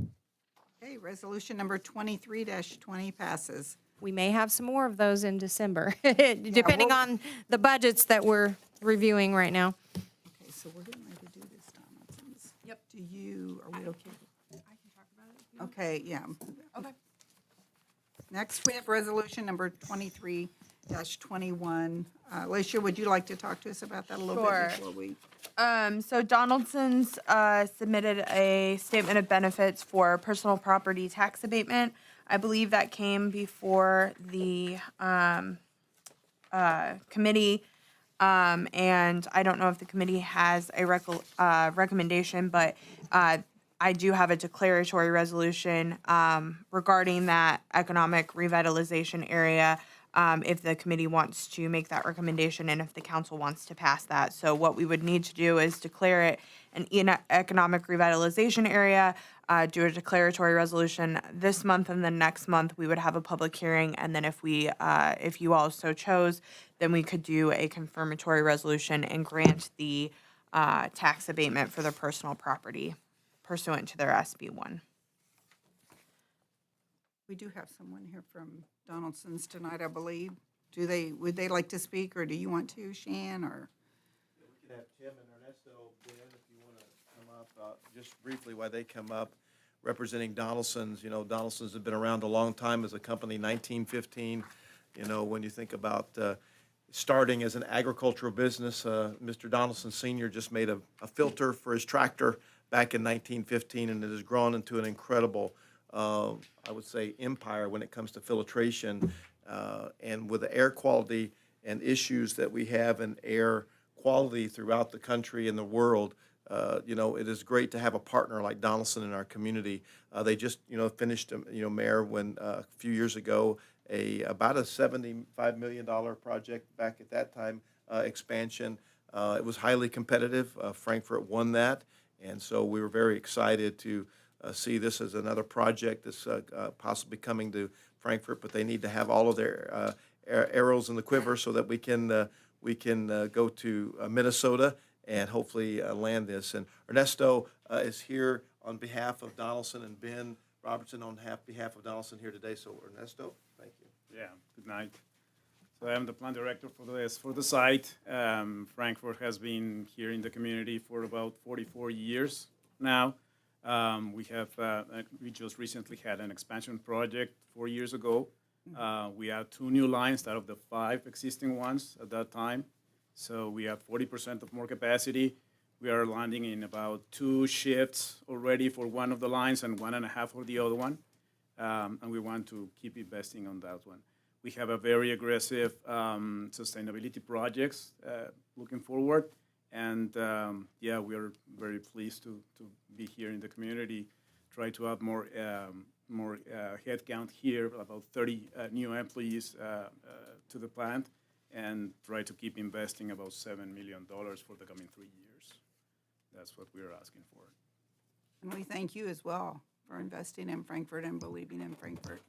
Okay, resolution number 23-20 passes. We may have some more of those in December, depending on the budgets that we're reviewing right now. Okay, so we're getting ready to do this, Donaldson's. Yep. Do you, are we okay? I can talk about it. Okay, yeah. Okay. Next, we have resolution number 23-21. Alicia, would you like to talk to us about that a little Sure. bit before we? So Donaldson's submitted a statement of benefits for personal property tax abatement. I believe that came before the committee, and I don't know if the committee has a recommendation, but I do have a declaratory resolution regarding that economic revitalization area. If the committee wants to make that recommendation and if the council wants to pass that. So what we would need to do is declare it an economic revitalization area, do a declaratory resolution this month, and then next month we would have a public hearing. And then if you all so chose, then we could do a confirmatory resolution and grant the tax abatement for the personal property pursuant to their SB1. We do have someone here from Donaldson's tonight, I believe. Would they like to speak, or do you want to, Shan, or? We could have Tim and Ernesto, Ben, if you want to come up, just briefly while they come up, representing Donaldson's. You know, Donaldson's have been around a long time as a company, 1915. You know, when you think about starting as an agricultural business, Mr. Donaldson Sr. just made a filter for his tractor back in 1915, and it has grown into an incredible I would say empire when it comes to filtration, and with the air quality and issues that we have in air quality throughout the country and the world, you know, it is great to have a partner like Donaldson in our community. They just, you know, finished, Mayor, when a few years ago, about a $75 million project back at that time, expansion. It was highly competitive. Frankfurt won that, and so we were very excited to see this as another project that's possibly coming to Frankfurt, but they need to have all of their arrows in the quiver so that we can go to Minnesota and hopefully land this. And Ernesto is here on behalf of Donaldson, and Ben Robertson on behalf of Donaldson here today. So Ernesto, thank you. Yeah, good night. So I'm the plan director for the site. Frankfurt has been here in the community for about 44 years now. We just recently had an expansion project 4 years ago. We had 2 new lines out of the 5 existing ones at that time. So we have 40% of more capacity. We are landing in about 2 shifts already for one of the lines and 1.5 for the other one. And we want to keep investing on that one. We have a very aggressive sustainability projects looking forward. And yeah, we are very pleased to be here in the community, try to have more headcount here, about 30 new employees to the plant, and try to keep investing about $7 million for the coming 3 years. That's what we are asking for. And we thank you as well for investing in Frankfurt and believing in Frankfurt.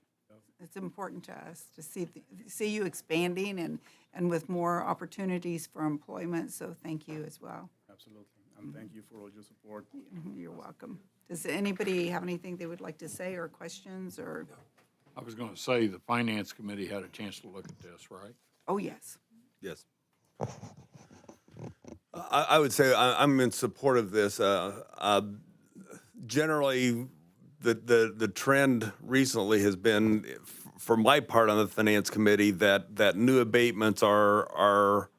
It's important to us to see you expanding and with more opportunities for employment, so thank you as well. Absolutely. And thank you for all your support. You're welcome. Does anybody have anything they would like to say or questions or? I was gonna say, the finance committee had a chance to look at this, right? Oh, yes. Yes. I would say I'm in support of this. Generally, the trend recently has been, for my part on the finance committee, that new abatements are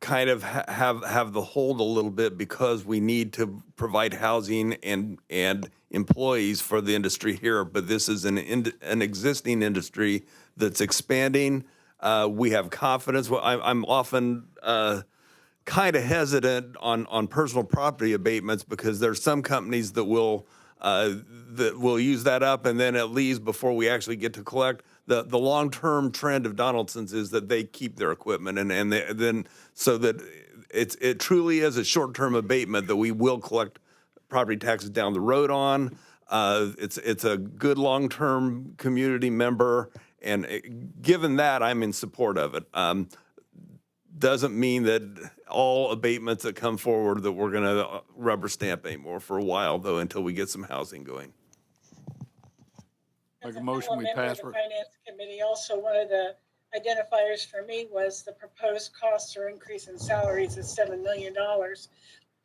kind of have the hold a little bit because we need to provide housing and employees for the industry here. But this is an existing industry that's expanding. We have confidence. I'm often kind of hesitant on personal property abatements because there's some companies that will use that up and then it leaves before we actually get to collect. The long-term trend of Donaldson's is that they keep their equipment and then so that it truly is a short-term abatement that we will collect property taxes down the road on. It's a good long-term community member, and given that, I'm in support of it. Doesn't mean that all abatements that come forward that we're going to rubber stamp anymore for a while, though, until we get some housing going. As Make a motion, we fellow member pass. of the Finance Committee, also one of the identifiers for me was the proposed cost or increase in salaries is $7 million,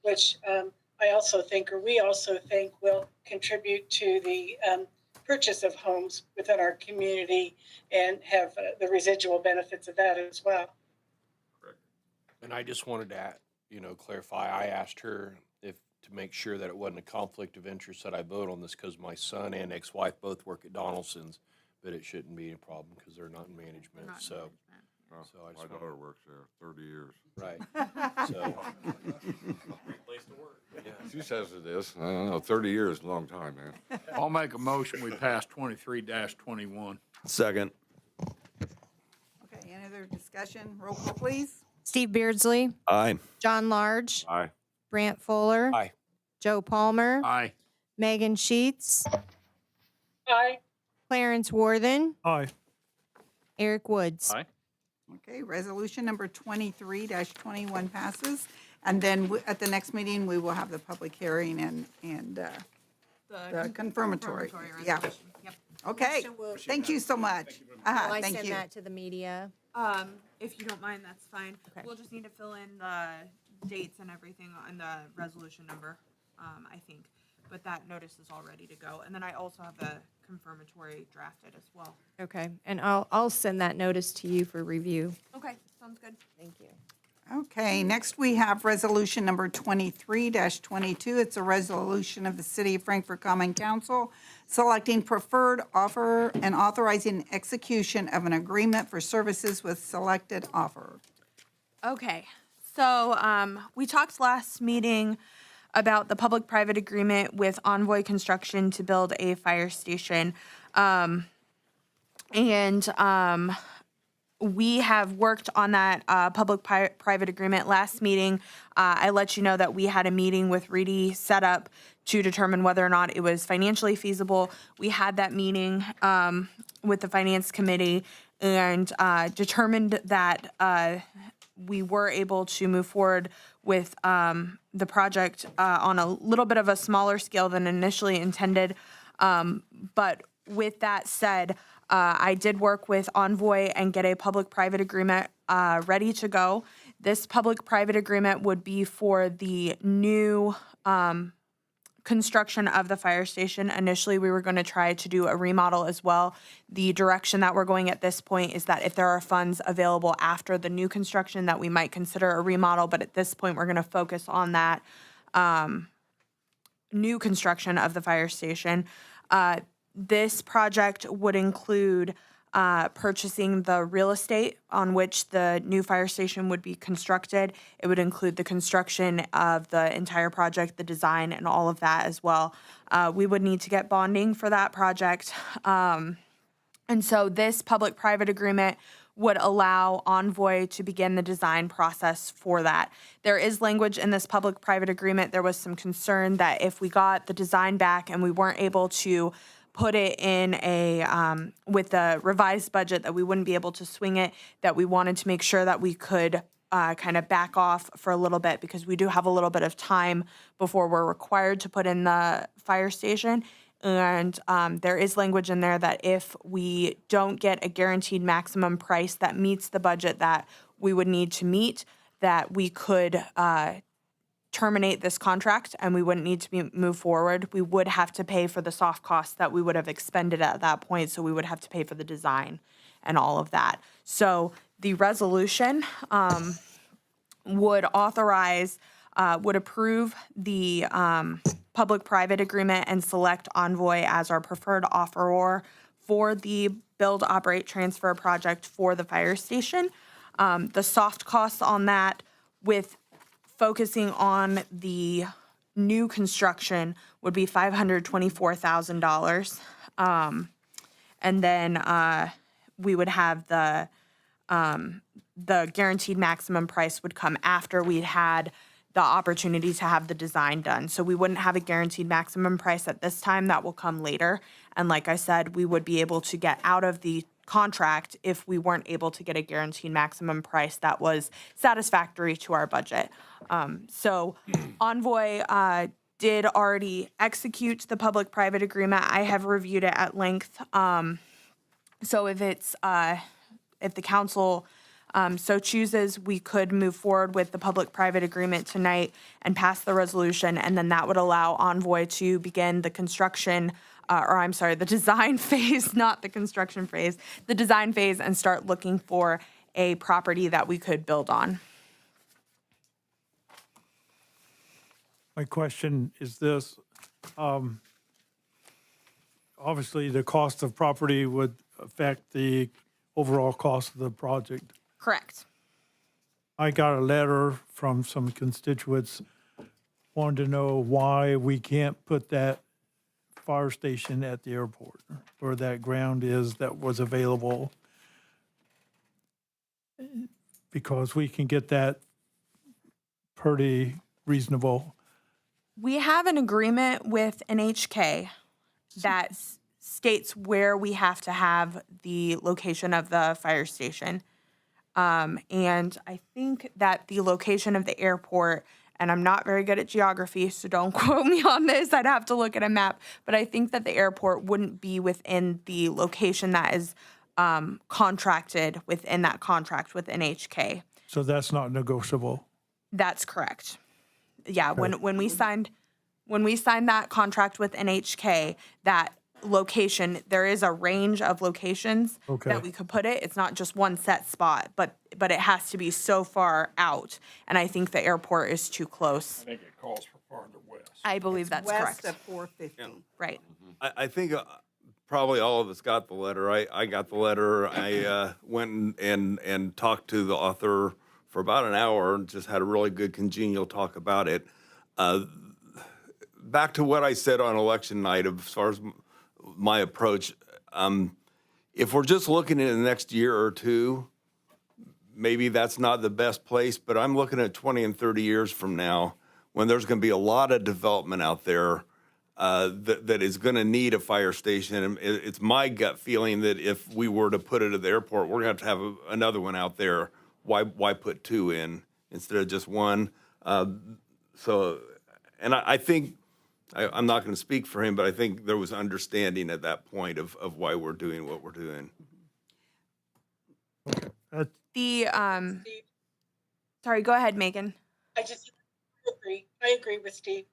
which I also think, or we also think, will contribute to the purchase of homes within our community and have the residual benefits of that as well. And I just wanted to, clarify, I asked her to make sure that it wasn't a conflict of interest that I vote on this because my son and ex-wife both work at Donaldson's, but it shouldn't be a problem because they're not in management, so. So I My just daughter works there 30 years. Right, so. She says it is. I don't know, 30 years is a long time, man. I'll make a motion, we pass 23-21. Second. Okay, any other discussion? Roll call, please. Steve Beardsley, Aye. John Large, Aye. Brant Fuller, Aye. Joe Palmer, Aye. Megan Sheets, Aye. Clarence Worthen, Aye. Eric Woods. Aye. Okay, resolution number 23-21 passes. And then at the next meeting, we will have the public hearing and the confirmatory. Yeah. Okay, thank you so much. Will I Thank send you. that to the media? If you don't mind, that's fine. Okay. We'll just need to fill in the dates and everything on the resolution number, I think. But that notice is all ready to go. And then I also have the confirmatory drafted as well. Okay, and I'll send that notice to you for review. Okay, sounds good. Thank you. Okay, next we have resolution number 23-22. It's a resolution of the City of Frankfort Common Council selecting preferred offer and authorizing execution of an agreement for services with selected offer. Okay, so we talked last meeting about the public-private agreement with Envoy Construction to build a fire station. We have worked on that public-private agreement. Last meeting, I let you know that we had a meeting with Reedy set up to determine whether or not it was financially feasible. We had that meeting with the Finance Committee and determined that we were able to move forward with the project on a little bit of a smaller scale than initially intended. But with that said, I did work with Envoy and get a public-private agreement ready to go. This public-private agreement would be for the new construction of the fire station. Initially, we were going to try to do a remodel as well. The direction that we're going at this point is that if there are funds available after the new construction, that we might consider a remodel. But at this point, we're going to focus on that new construction of the fire station. This project would include purchasing the real estate on which the new fire station would be constructed. It would include the construction of the entire project, the design, and all of that as well. We would need to get bonding for that project. And so this public-private agreement would allow Envoy to begin the design process for that. There is language in this public-private agreement. There was some concern that if we got the design back and we weren't able to put it in with the revised budget, that we wouldn't be able to swing it, that we wanted to make sure that we could kind of back off for a little bit, because we do have a little bit of time before we're required to put in the fire station. And there is language in there that if we don't get a guaranteed maximum price that meets the budget that we would need to meet, that we could terminate this contract and we wouldn't need to move forward. We would have to pay for the soft costs that we would have expended at that point. So we would have to pay for the design and all of that. So the resolution would authorize, would approve the public-private agreement and select Envoy as our preferred offeror for the build, operate, transfer project for the fire station. The soft costs on that, with focusing on the new construction, would be $524,000. And then we would have the guaranteed maximum price would come after we had the opportunity to have the design done. So we wouldn't have a guaranteed maximum price at this time. That will come later. And like I said, we would be able to get out of the contract if we weren't able to get a guaranteed maximum price that was satisfactory to our budget. So Envoy did already execute the public-private agreement. I have reviewed it at length. So if it's if the council so chooses, we could move forward with the public-private agreement tonight and pass the resolution, and then that would allow Envoy to begin the construction, the design phase, not the construction phase, the design phase, and start looking for a property that we could build on. My question is this. Obviously, the cost of property would affect the overall cost of the project. Correct. I got a letter from some constituents wanting to know why we can't put that fire station at the airport, where that ground is that was available. Because we can get that pretty reasonable. We have an agreement with NHK that states where we have to have the location of the fire station. And I think that the location of the airport, and I'm not very good at geography, so don't quote me on this, I'd have to look at a map, but I think that the airport wouldn't be within the location that is contracted within that contract with NHK. So that's not negotiable. That's correct. Yeah, when we signed that contract with NHK, that location, there is a range of locations that we could put it. It's not just one set spot, but it has to be so far out. And I think the airport is too close. I think it calls for farther west. I believe that's correct. West of 450. Right. I think probably all of us got the letter. I got the letter. I went and talked to the author for about an hour and just had a really good congenial talk about it. Back to what I said on election night as far as my approach, if we're just looking in the next year or two, maybe that's not the best place, but I'm looking at 20 and 30 years from now when there's going to be a lot of development out there that is going to need a fire station. And it's my gut feeling that if we were to put it at the airport, we're going to have another one out there. Why put two in instead of just one? I think, I'm not going to speak for him, but I think there was understanding at that point of why we're doing what we're doing. The sorry, go ahead, Megan. I agree with Steve.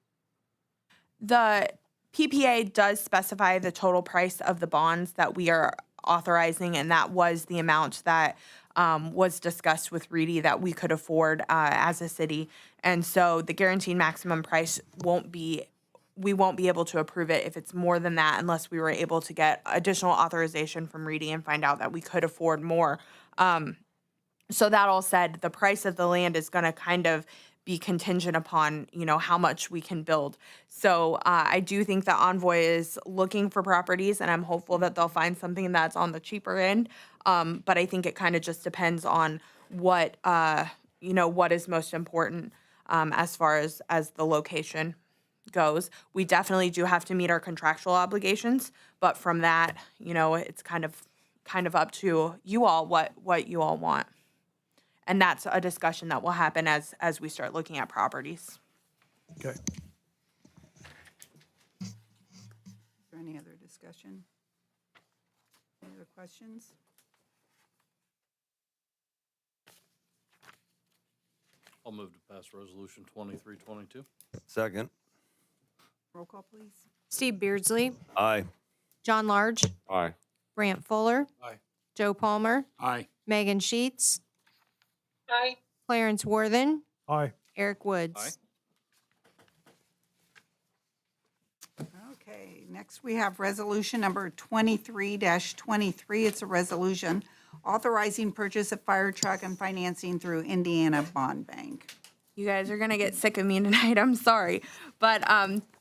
The PPA does specify the total price of the bonds that we are authorizing, and that was the amount that was discussed with Reedy that we could afford as a city. And so the guaranteed maximum price we won't be able to approve it if it's more than that unless we were able to get additional authorization from Reedy and find out that we could afford more. So that all said, the price of the land is going to kind of be contingent upon, how much we can build. So I do think that Envoy is looking for properties, and I'm hopeful that they'll find something that's on the cheaper end. But I think it kind of just depends on what, what is most important as far as the location. goes. We definitely do have to meet our contractual obligations, but from that, it's kind of up to you all what you all want. And that's a discussion that will happen as we start looking at properties. Okay. Is there any other discussion? Any other questions? I'll move to pass resolution 2322. Second. Roll call, please. Steve Beardsley, Aye. John Large, Aye. Brant Fuller, Aye. Joe Palmer, Aye. Megan Sheets, Aye. Clarence Worthen, Aye. Eric Woods. Aye. Okay, next we have resolution number 23-23. It's a resolution authorizing purchase of fire truck and financing through Indiana Bond Bank. You guys are gonna get sick of me tonight. I'm sorry, but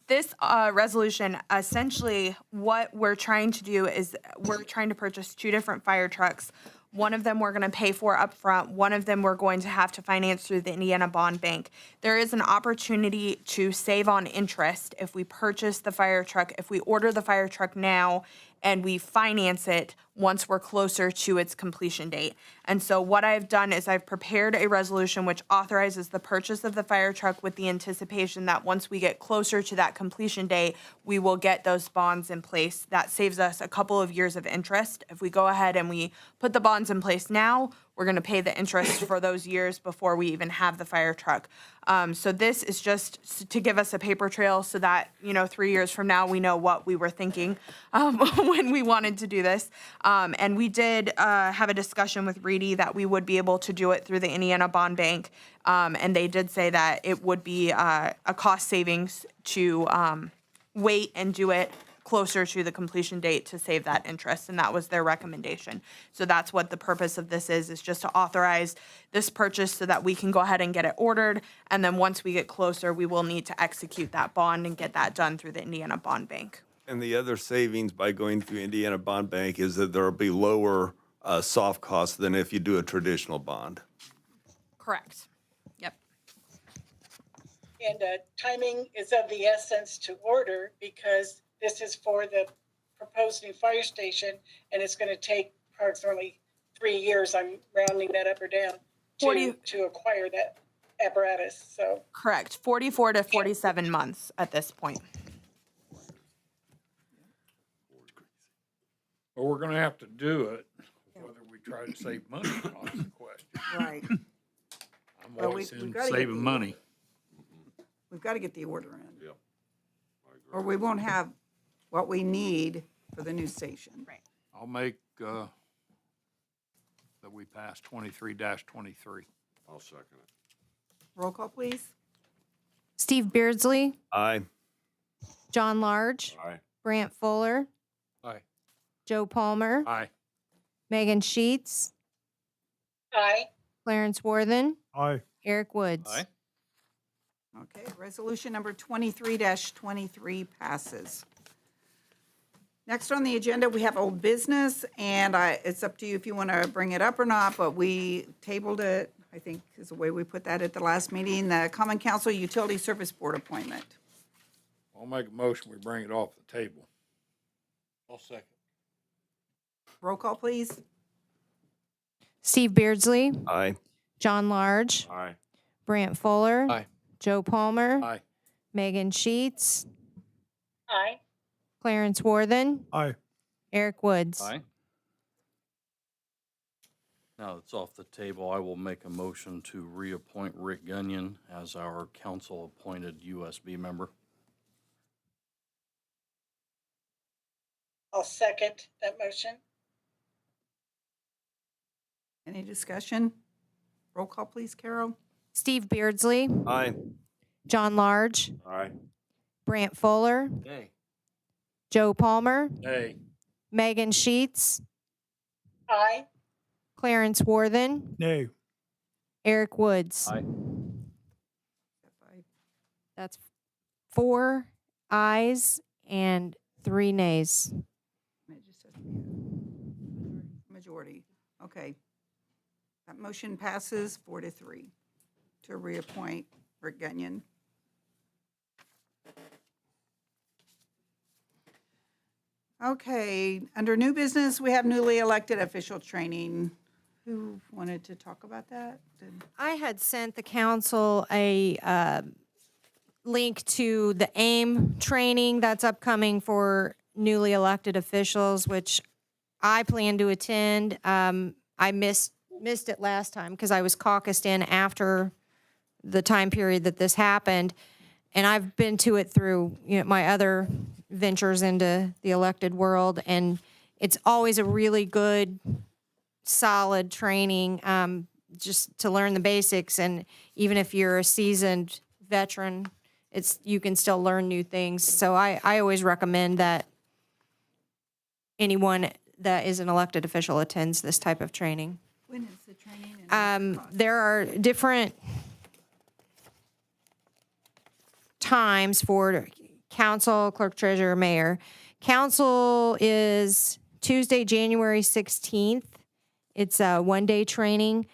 this resolution, essentially, what we're trying to do is we're trying to purchase two different fire trucks. One of them we're going to pay for upfront. One of them we're going to have to finance through the Indiana Bond Bank. There is an opportunity to save on interest if we purchase the fire truck, if we order the fire truck now and we finance it once we're closer to its completion date. And so what I've done is I've prepared a resolution which authorizes the purchase of the fire truck with the anticipation that once we get closer to that completion date, we will get those bonds in place. That saves us a couple of years of interest. If we go ahead and we put the bonds in place now, we're going to pay the interest for those years before we even have the fire truck. So this is just to give us a paper trail so that, 3 years from now, we know what we were thinking when we wanted to do this. And we did have a discussion with Reedy that we would be able to do it through the Indiana Bond Bank. And they did say that it would be a cost savings to wait and do it closer to the completion date to save that interest, and that was their recommendation. So that's what the purpose of this is just to authorize this purchase so that we can go ahead and get it ordered, and then once we get closer, we will need to execute that bond and get that done through the Indiana Bond Bank. And the other savings by going through Indiana Bond Bank is that there'll be lower soft costs than if you do a traditional bond. Correct. Yep. And timing is of the essence to order because this is for the proposed new fire station, and it's going to take approximately 3 years. I'm rounding that up or down to acquire that apparatus. So Correct. 44 to 47 months at this point. Well, we're gonna have to do it, whether we try to save money or not is the question. Right. I'm Well, always we've in gotta get saving the- money. We've got to get the order in. Yeah. Or we won't have what we need for the new station. Right. I'll make, that we pass 23-23. I'll second it. Roll call, please. Steve Beardsley, Aye. John Large, Aye. Brant Fuller, Aye. Joe Palmer, Aye. Megan Sheets, aye. Clarence Worthen, Aye. Eric Woods. Aye. Okay, resolution number 23-23 passes. Next on the agenda, we have old business, and it's up to you if you want to bring it up or not, but we tabled it, I think is the way we put that at the last meeting, the Common Council Utility Service Board appointment. I'll make a motion, we bring it off the table. I'll second. Roll call, please. Steve Beardsley, Aye. John Large, Aye. Brant Fuller, Aye. Joe Palmer, Aye. Megan Sheets, Aye. Clarence Worthen, Aye. Eric Woods. Aye. Now it's off the table. I will make a motion to reappoint Rick Gunyon as our council-appointed USB member. I'll second that motion. Any discussion? Roll call, please, Carol. Steve Beardsley, Aye. John Large, Aye. Brant Fuller, Nay. Joe Palmer, Nay. Megan Sheets, Aye. Clarence Worthen, Nay. Eric Woods. Aye. That's 4 ayes and 3 nays. It just has to be a majority. Okay. That motion passes 4-3 to reappoint Rick Gunyon. Okay, under new business, we have newly elected official training. Who wanted to talk about that? I had sent the council a link to the AIM training that's upcoming for newly elected officials, which I plan to attend. I missed it last time because I was caucused in after the time period that this happened. And I've been to it through, my other ventures into the elected world. And it's always a really good, solid training, just to learn the basics. And even if you're a seasoned veteran, you can still learn new things. So I always recommend that anyone that is an elected official attends this type of training. When is the training? And There are different times for council, clerk, treasurer, mayor. Council is Tuesday, January 16th. It's a one-day training.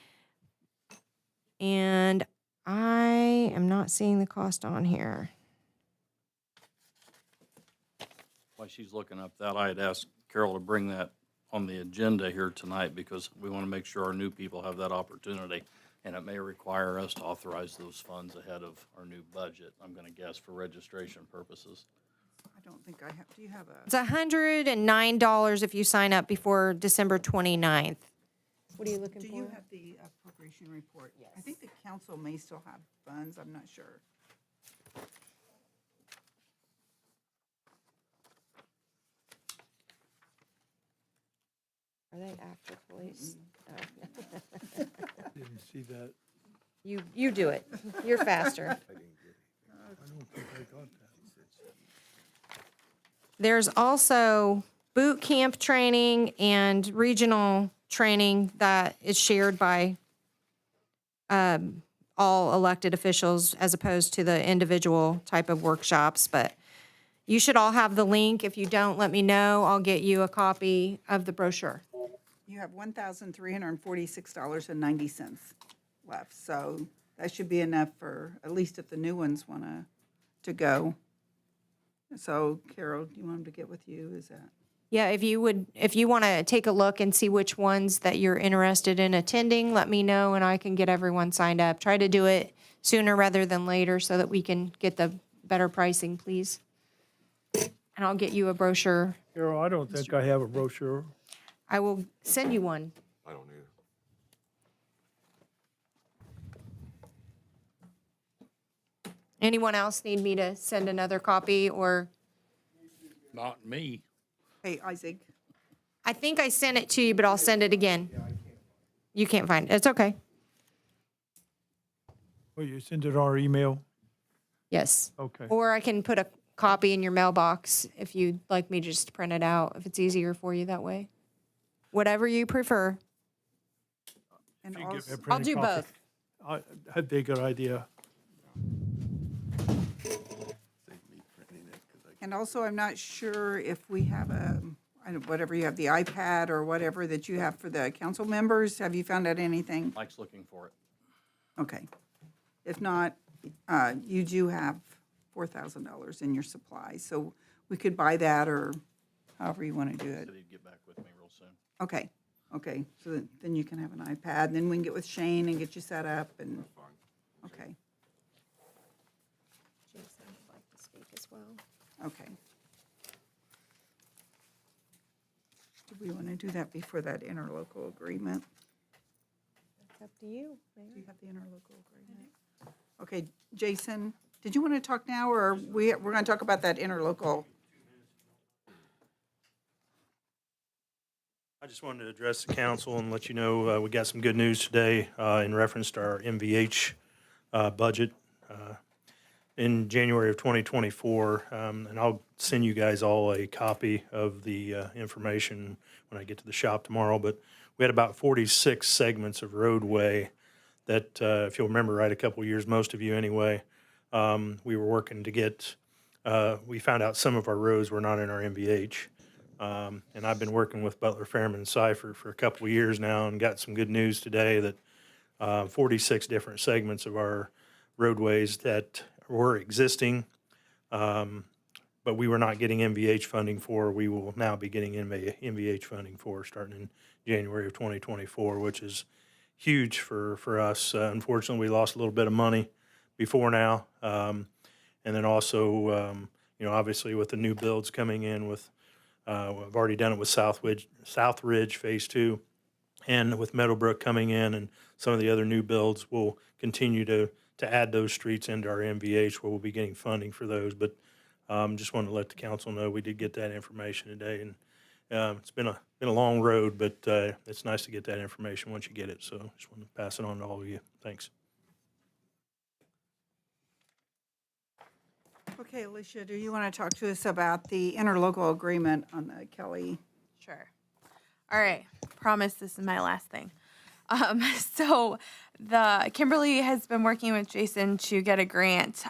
And I am not seeing the cost on here. While she's looking up that, I had asked Carol to bring that on the agenda here tonight because we want to make sure our new people have that opportunity. And it may require us to authorize those funds ahead of our new budget, I'm going to guess, for registration purposes. I don't think I have, do you have a? It's $109 if you sign up before December 29th. What are you looking Do for? you have the appropriation report? Yes. I think the council may still have funds, I'm not sure. Are they after police? Didn't see that. You do it. You're faster. I don't think I got that. There's also boot camp training and regional training that is shared by all elected officials as opposed to the individual type of workshops. But you should all have the link. If you don't, let me know. I'll get you a copy of the brochure. You have $1,346.90 left, so that should be enough for, at least if the new ones want to go. So Carol, do you want them to get with you? Is that? Yeah, if you want to take a look and see which ones that you're interested in attending, let me know and I can get everyone signed up. Try to do it sooner rather than later so that we can get the better pricing, please. And I'll get you a brochure. Carol, I don't think I have a brochure. I will send you one. I don't either. Anyone else need me to send another copy or? Not me. Hey, Isaac, I think I sent it to you, but I'll send it again. You can't find it. It's okay. Well, you send it our email? Yes. Okay. Or I can put a copy in your mailbox if you'd like me to just print it out, if it's easier for you that way. Whatever you prefer. and If you give me a also, I'll printed do copy. both. That'd be a good idea. I'm not sure if we have whatever you have, the iPad or whatever that you have for the council members. Have you found out anything? Mike's looking for it. Okay. If not, you do have $4,000 in your supplies, so we could buy that or however you want to do it. Said he'd get back with me real soon. Okay, so then you can have an iPad, and then we can get with Shane and get you set up and, okay, Jason would like to speak as well. okay. Do we want to do that before that interlocal agreement? It's up to you, Do Mayor. you have the interlocal agreement? Okay, Jason, did you want to talk now, or we're going to talk about that interlocal? I just wanted to address the council and let you know we got some good news today in reference to our MVH budget in January of 2024. And I'll send you guys all a copy of the information when I get to the shop tomorrow. But we had about 46 segments of roadway that, if you'll remember right, a couple of years, most of you anyway, we were working to get, we found out some of our roads were not in our MVH. And I've been working with Butler, Fairman, and Cypher for a couple of years now and got some good news today that 46 different segments of our roadways that were existing but we were not getting MVH funding for. We will now be getting MVH funding for starting in January of 2024, which is huge for us. Unfortunately, we lost a little bit of money before now. And then also, obviously with the new builds coming in with, I've already done it with Southridge Phase 2, and with Meadowbrook coming in and some of the other new builds, we'll continue to add those streets into our MVH where we'll be getting funding for those. But just wanted to let the council know we did get that information today. And it's been a long road, but it's nice to get that information once you get it. So just wanted to pass it on to all of you. Thanks. Okay, Alicia, do you want to talk to us about the interlocal agreement on the Kelly? Sure. All right. Promise this is my last thing. So the Kimberly has been working with Jason to get a grant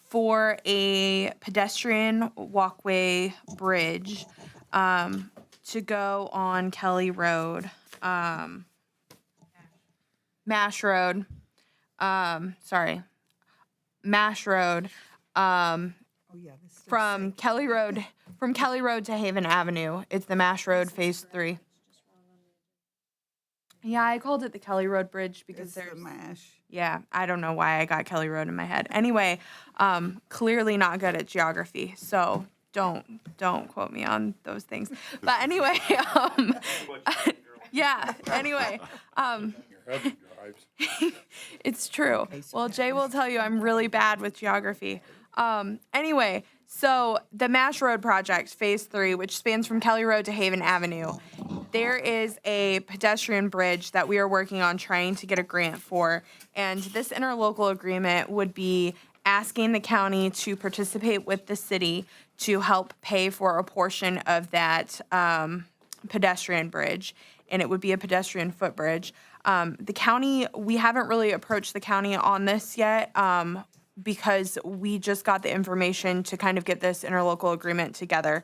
for a pedestrian walkway bridge to go on Kelly Road, Mash Road. Mash Road. Oh, yeah. This is From Kelly Road to Haven Avenue. It's the Mash Road Phase 3. Yeah, I called it the Kelly Road Bridge because it's the there's MASH. yeah, I don't know why I got Kelly Road in my head. Anyway, clearly not good at geography, so don't quote me on those things. But anyway, yeah. Anyway, it's true. Well, Jay will tell you I'm really bad with geography. Anyway, so the Mash Road project, Phase 3, which spans from Kelly Road to Haven Avenue, there is a pedestrian bridge that we are working on trying to get a grant for. And this interlocal agreement would be asking the county to participate with the city to help pay for a portion of that pedestrian bridge. And it would be a pedestrian footbridge. The county, we haven't really approached the county on this yet because we just got the information to kind of get this interlocal agreement together.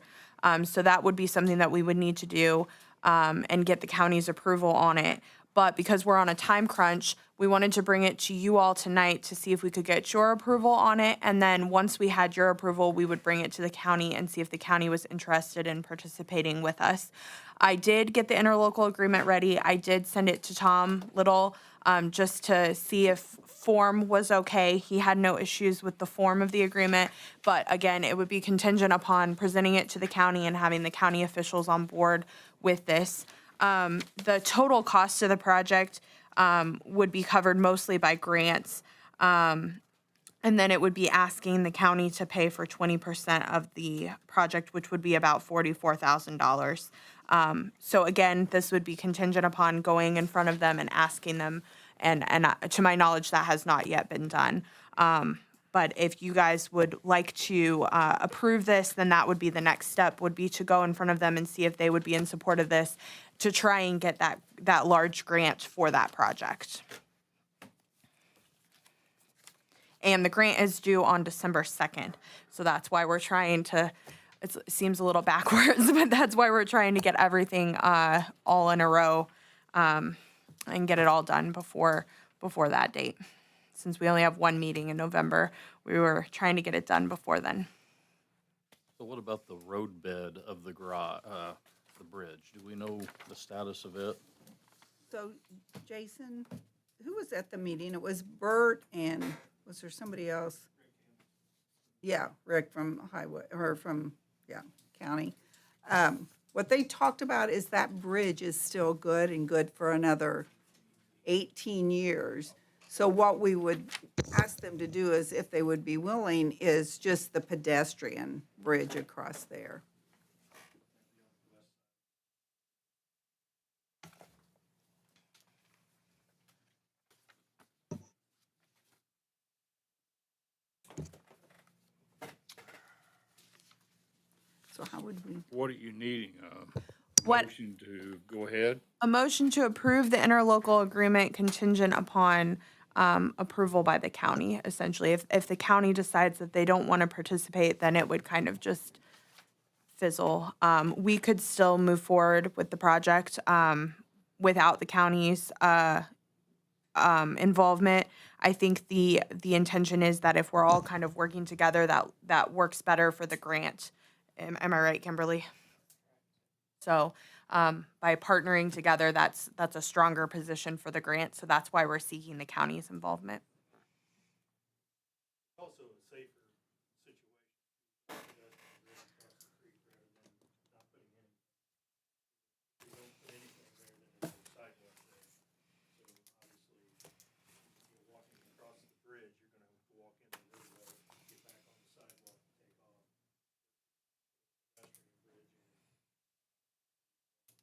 So that would be something that we would need to do and get the county's approval on it. But because we're on a time crunch, we wanted to bring it to you all tonight to see if we could get your approval on it. And then once we had your approval, we would bring it to the county and see if the county was interested in participating with us. I did get the interlocal agreement ready. I did send it to Tom Little just to see if form was okay. He had no issues with the form of the agreement. But again, it would be contingent upon presenting it to the county and having the county officials on board with this. The total cost of the project would be covered mostly by grants. And then it would be asking the county to pay for 20% of the project, which would be about $44,000. So again, this would be contingent upon going in front of them and asking them. And to my knowledge, that has not yet been done. But if you guys would like to approve this, then that would be the next step, would be to go in front of them and see if they would be in support of this to try and get that large grant for that project. And the grant is due on December 2nd. So that's why we're trying to, it seems a little backwards, but that's why we're trying to get everything all in a row and get it all done before that date. Since we only have one meeting in November, we were trying to get it done before then. So what about the road bed of the the bridge? Do we know the status of it? So, Jason, who was at the meeting? It was Bert and was there somebody else? Yeah, Rick from Highway, or from, county. What they talked about is that bridge is still good and good for another 18 years. So what we would ask them to do is, if they would be willing, is just the pedestrian bridge across there. So how would we? What are you needing? What- Motion to go ahead? A motion to approve the interlocal agreement contingent upon approval by the county, essentially. If the county decides that they don't want to participate, then it would kind of just fizzle. We could still move forward with the project without the county's involvement. I think the intention is that if we're all kind of working together, that works better for the grant. Am I right, Kimberly? So by partnering together, that's a stronger position for the grant. So that's why we're seeking the county's involvement. Also a safer situation. Across the creek rather than not putting any. If you don't put anything there, then there's a sidewalk there. So obviously, if you're walking across the bridge, you're gonna have to walk in the roadway, get back on the sidewalk and take off. Pedestrian bridge and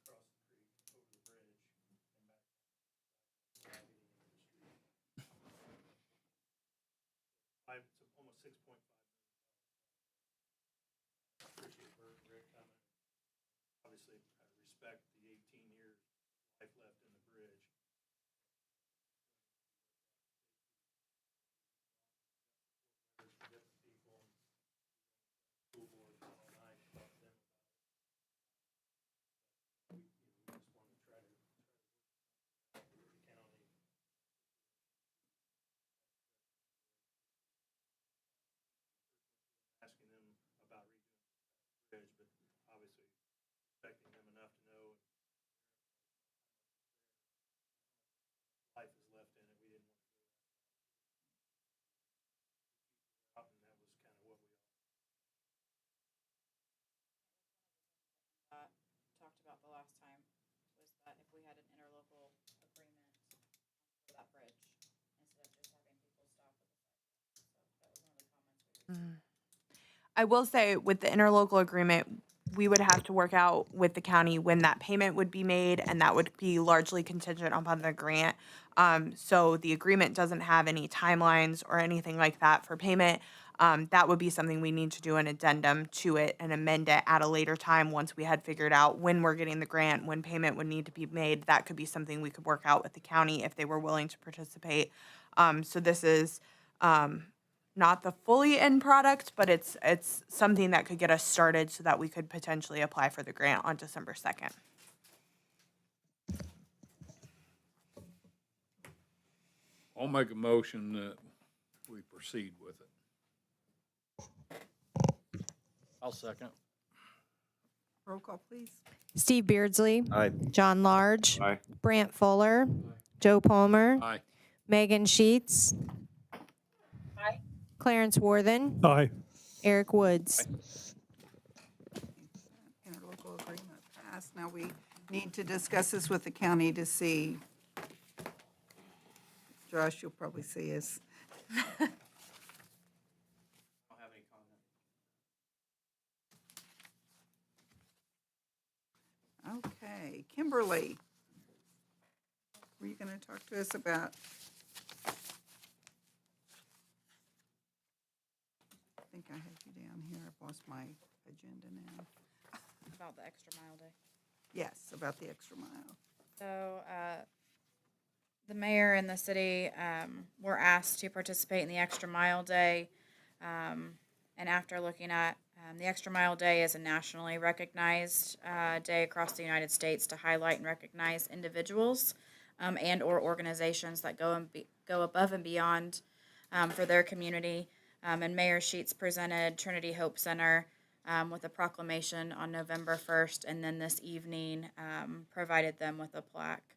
across the creek, over the bridge, and back on the sidewalk, getting into the street. It's almost $6.5 million. Appreciate Rick comment. Obviously, I respect the 18 years life left in the bridge. Letters from different people, school board all night, talk to them about it. But we just want to try to work something out with the county. Asking them about redoing the bridge, but obviously respecting them enough to know how much life is left in it. We didn't want to go that route. And that was kind of what we all. Talked about the last time was that if we had an interlocal agreement for that bridge, instead of just having people stop with the sidewalk. So that was one of the comments we received. I will say with the interlocal agreement, we would have to work out with the county when that payment would be made, and that would be largely contingent upon the grant. So the agreement doesn't have any timelines or anything like that for payment. That would be something we need to do an addendum to it and amend it at a later time once we had figured out when we're getting the grant, when payment would need to be made. That could be something we could work out with the county if they were willing to participate. So this is not the fully end product, but it's something that could get us started so that we could potentially apply for the grant on December 2nd. I'll make a motion that we proceed with it. I'll second. Roll call, please. Steve Beardsley. Aye. John Large. Aye. Brant Fuller. Joe Palmer. Aye. Megan Sheets. Aye. Clarence Worthen. Aye. Eric Woods. Interlocal agreement passed. Now we need to discuss this with the county to see. Josh, you'll probably see us. I don't have any comment. Okay, Kimberly. Were you going to talk to us about? I think I have you down here. I've lost my agenda now. About the extra mile day. Yes, about the extra mile. So, the mayor and the city, were asked to participate in the Extra Mile Day. And after looking at, the Extra Mile Day is a nationally recognized, day across the United States to highlight and recognize individuals, and/or organizations that go above and beyond, for their community. And Mayor Sheets presented Trinity Hope Center, with a proclamation on November 1st, and then this evening, provided them with a plaque.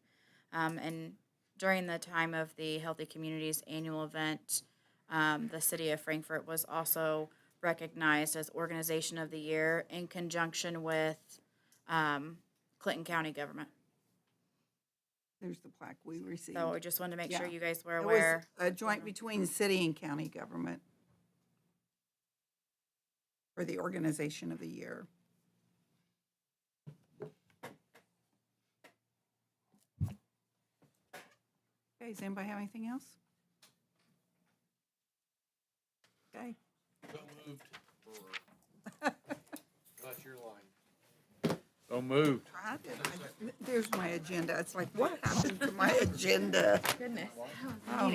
And during the time of the Healthy Communities annual event, the city of Frankfort was also recognized as Organization of the Year in conjunction with Clinton County government. There's the plaque we received. So I just wanted to make sure Yeah. you guys were It aware. was a joint between city and county government for the Organization of the Year. Okay, does anybody have anything else? Okay. So moved. That's your line. So moved. There's my agenda. It's like, what happened to my agenda? Goodness. Oh,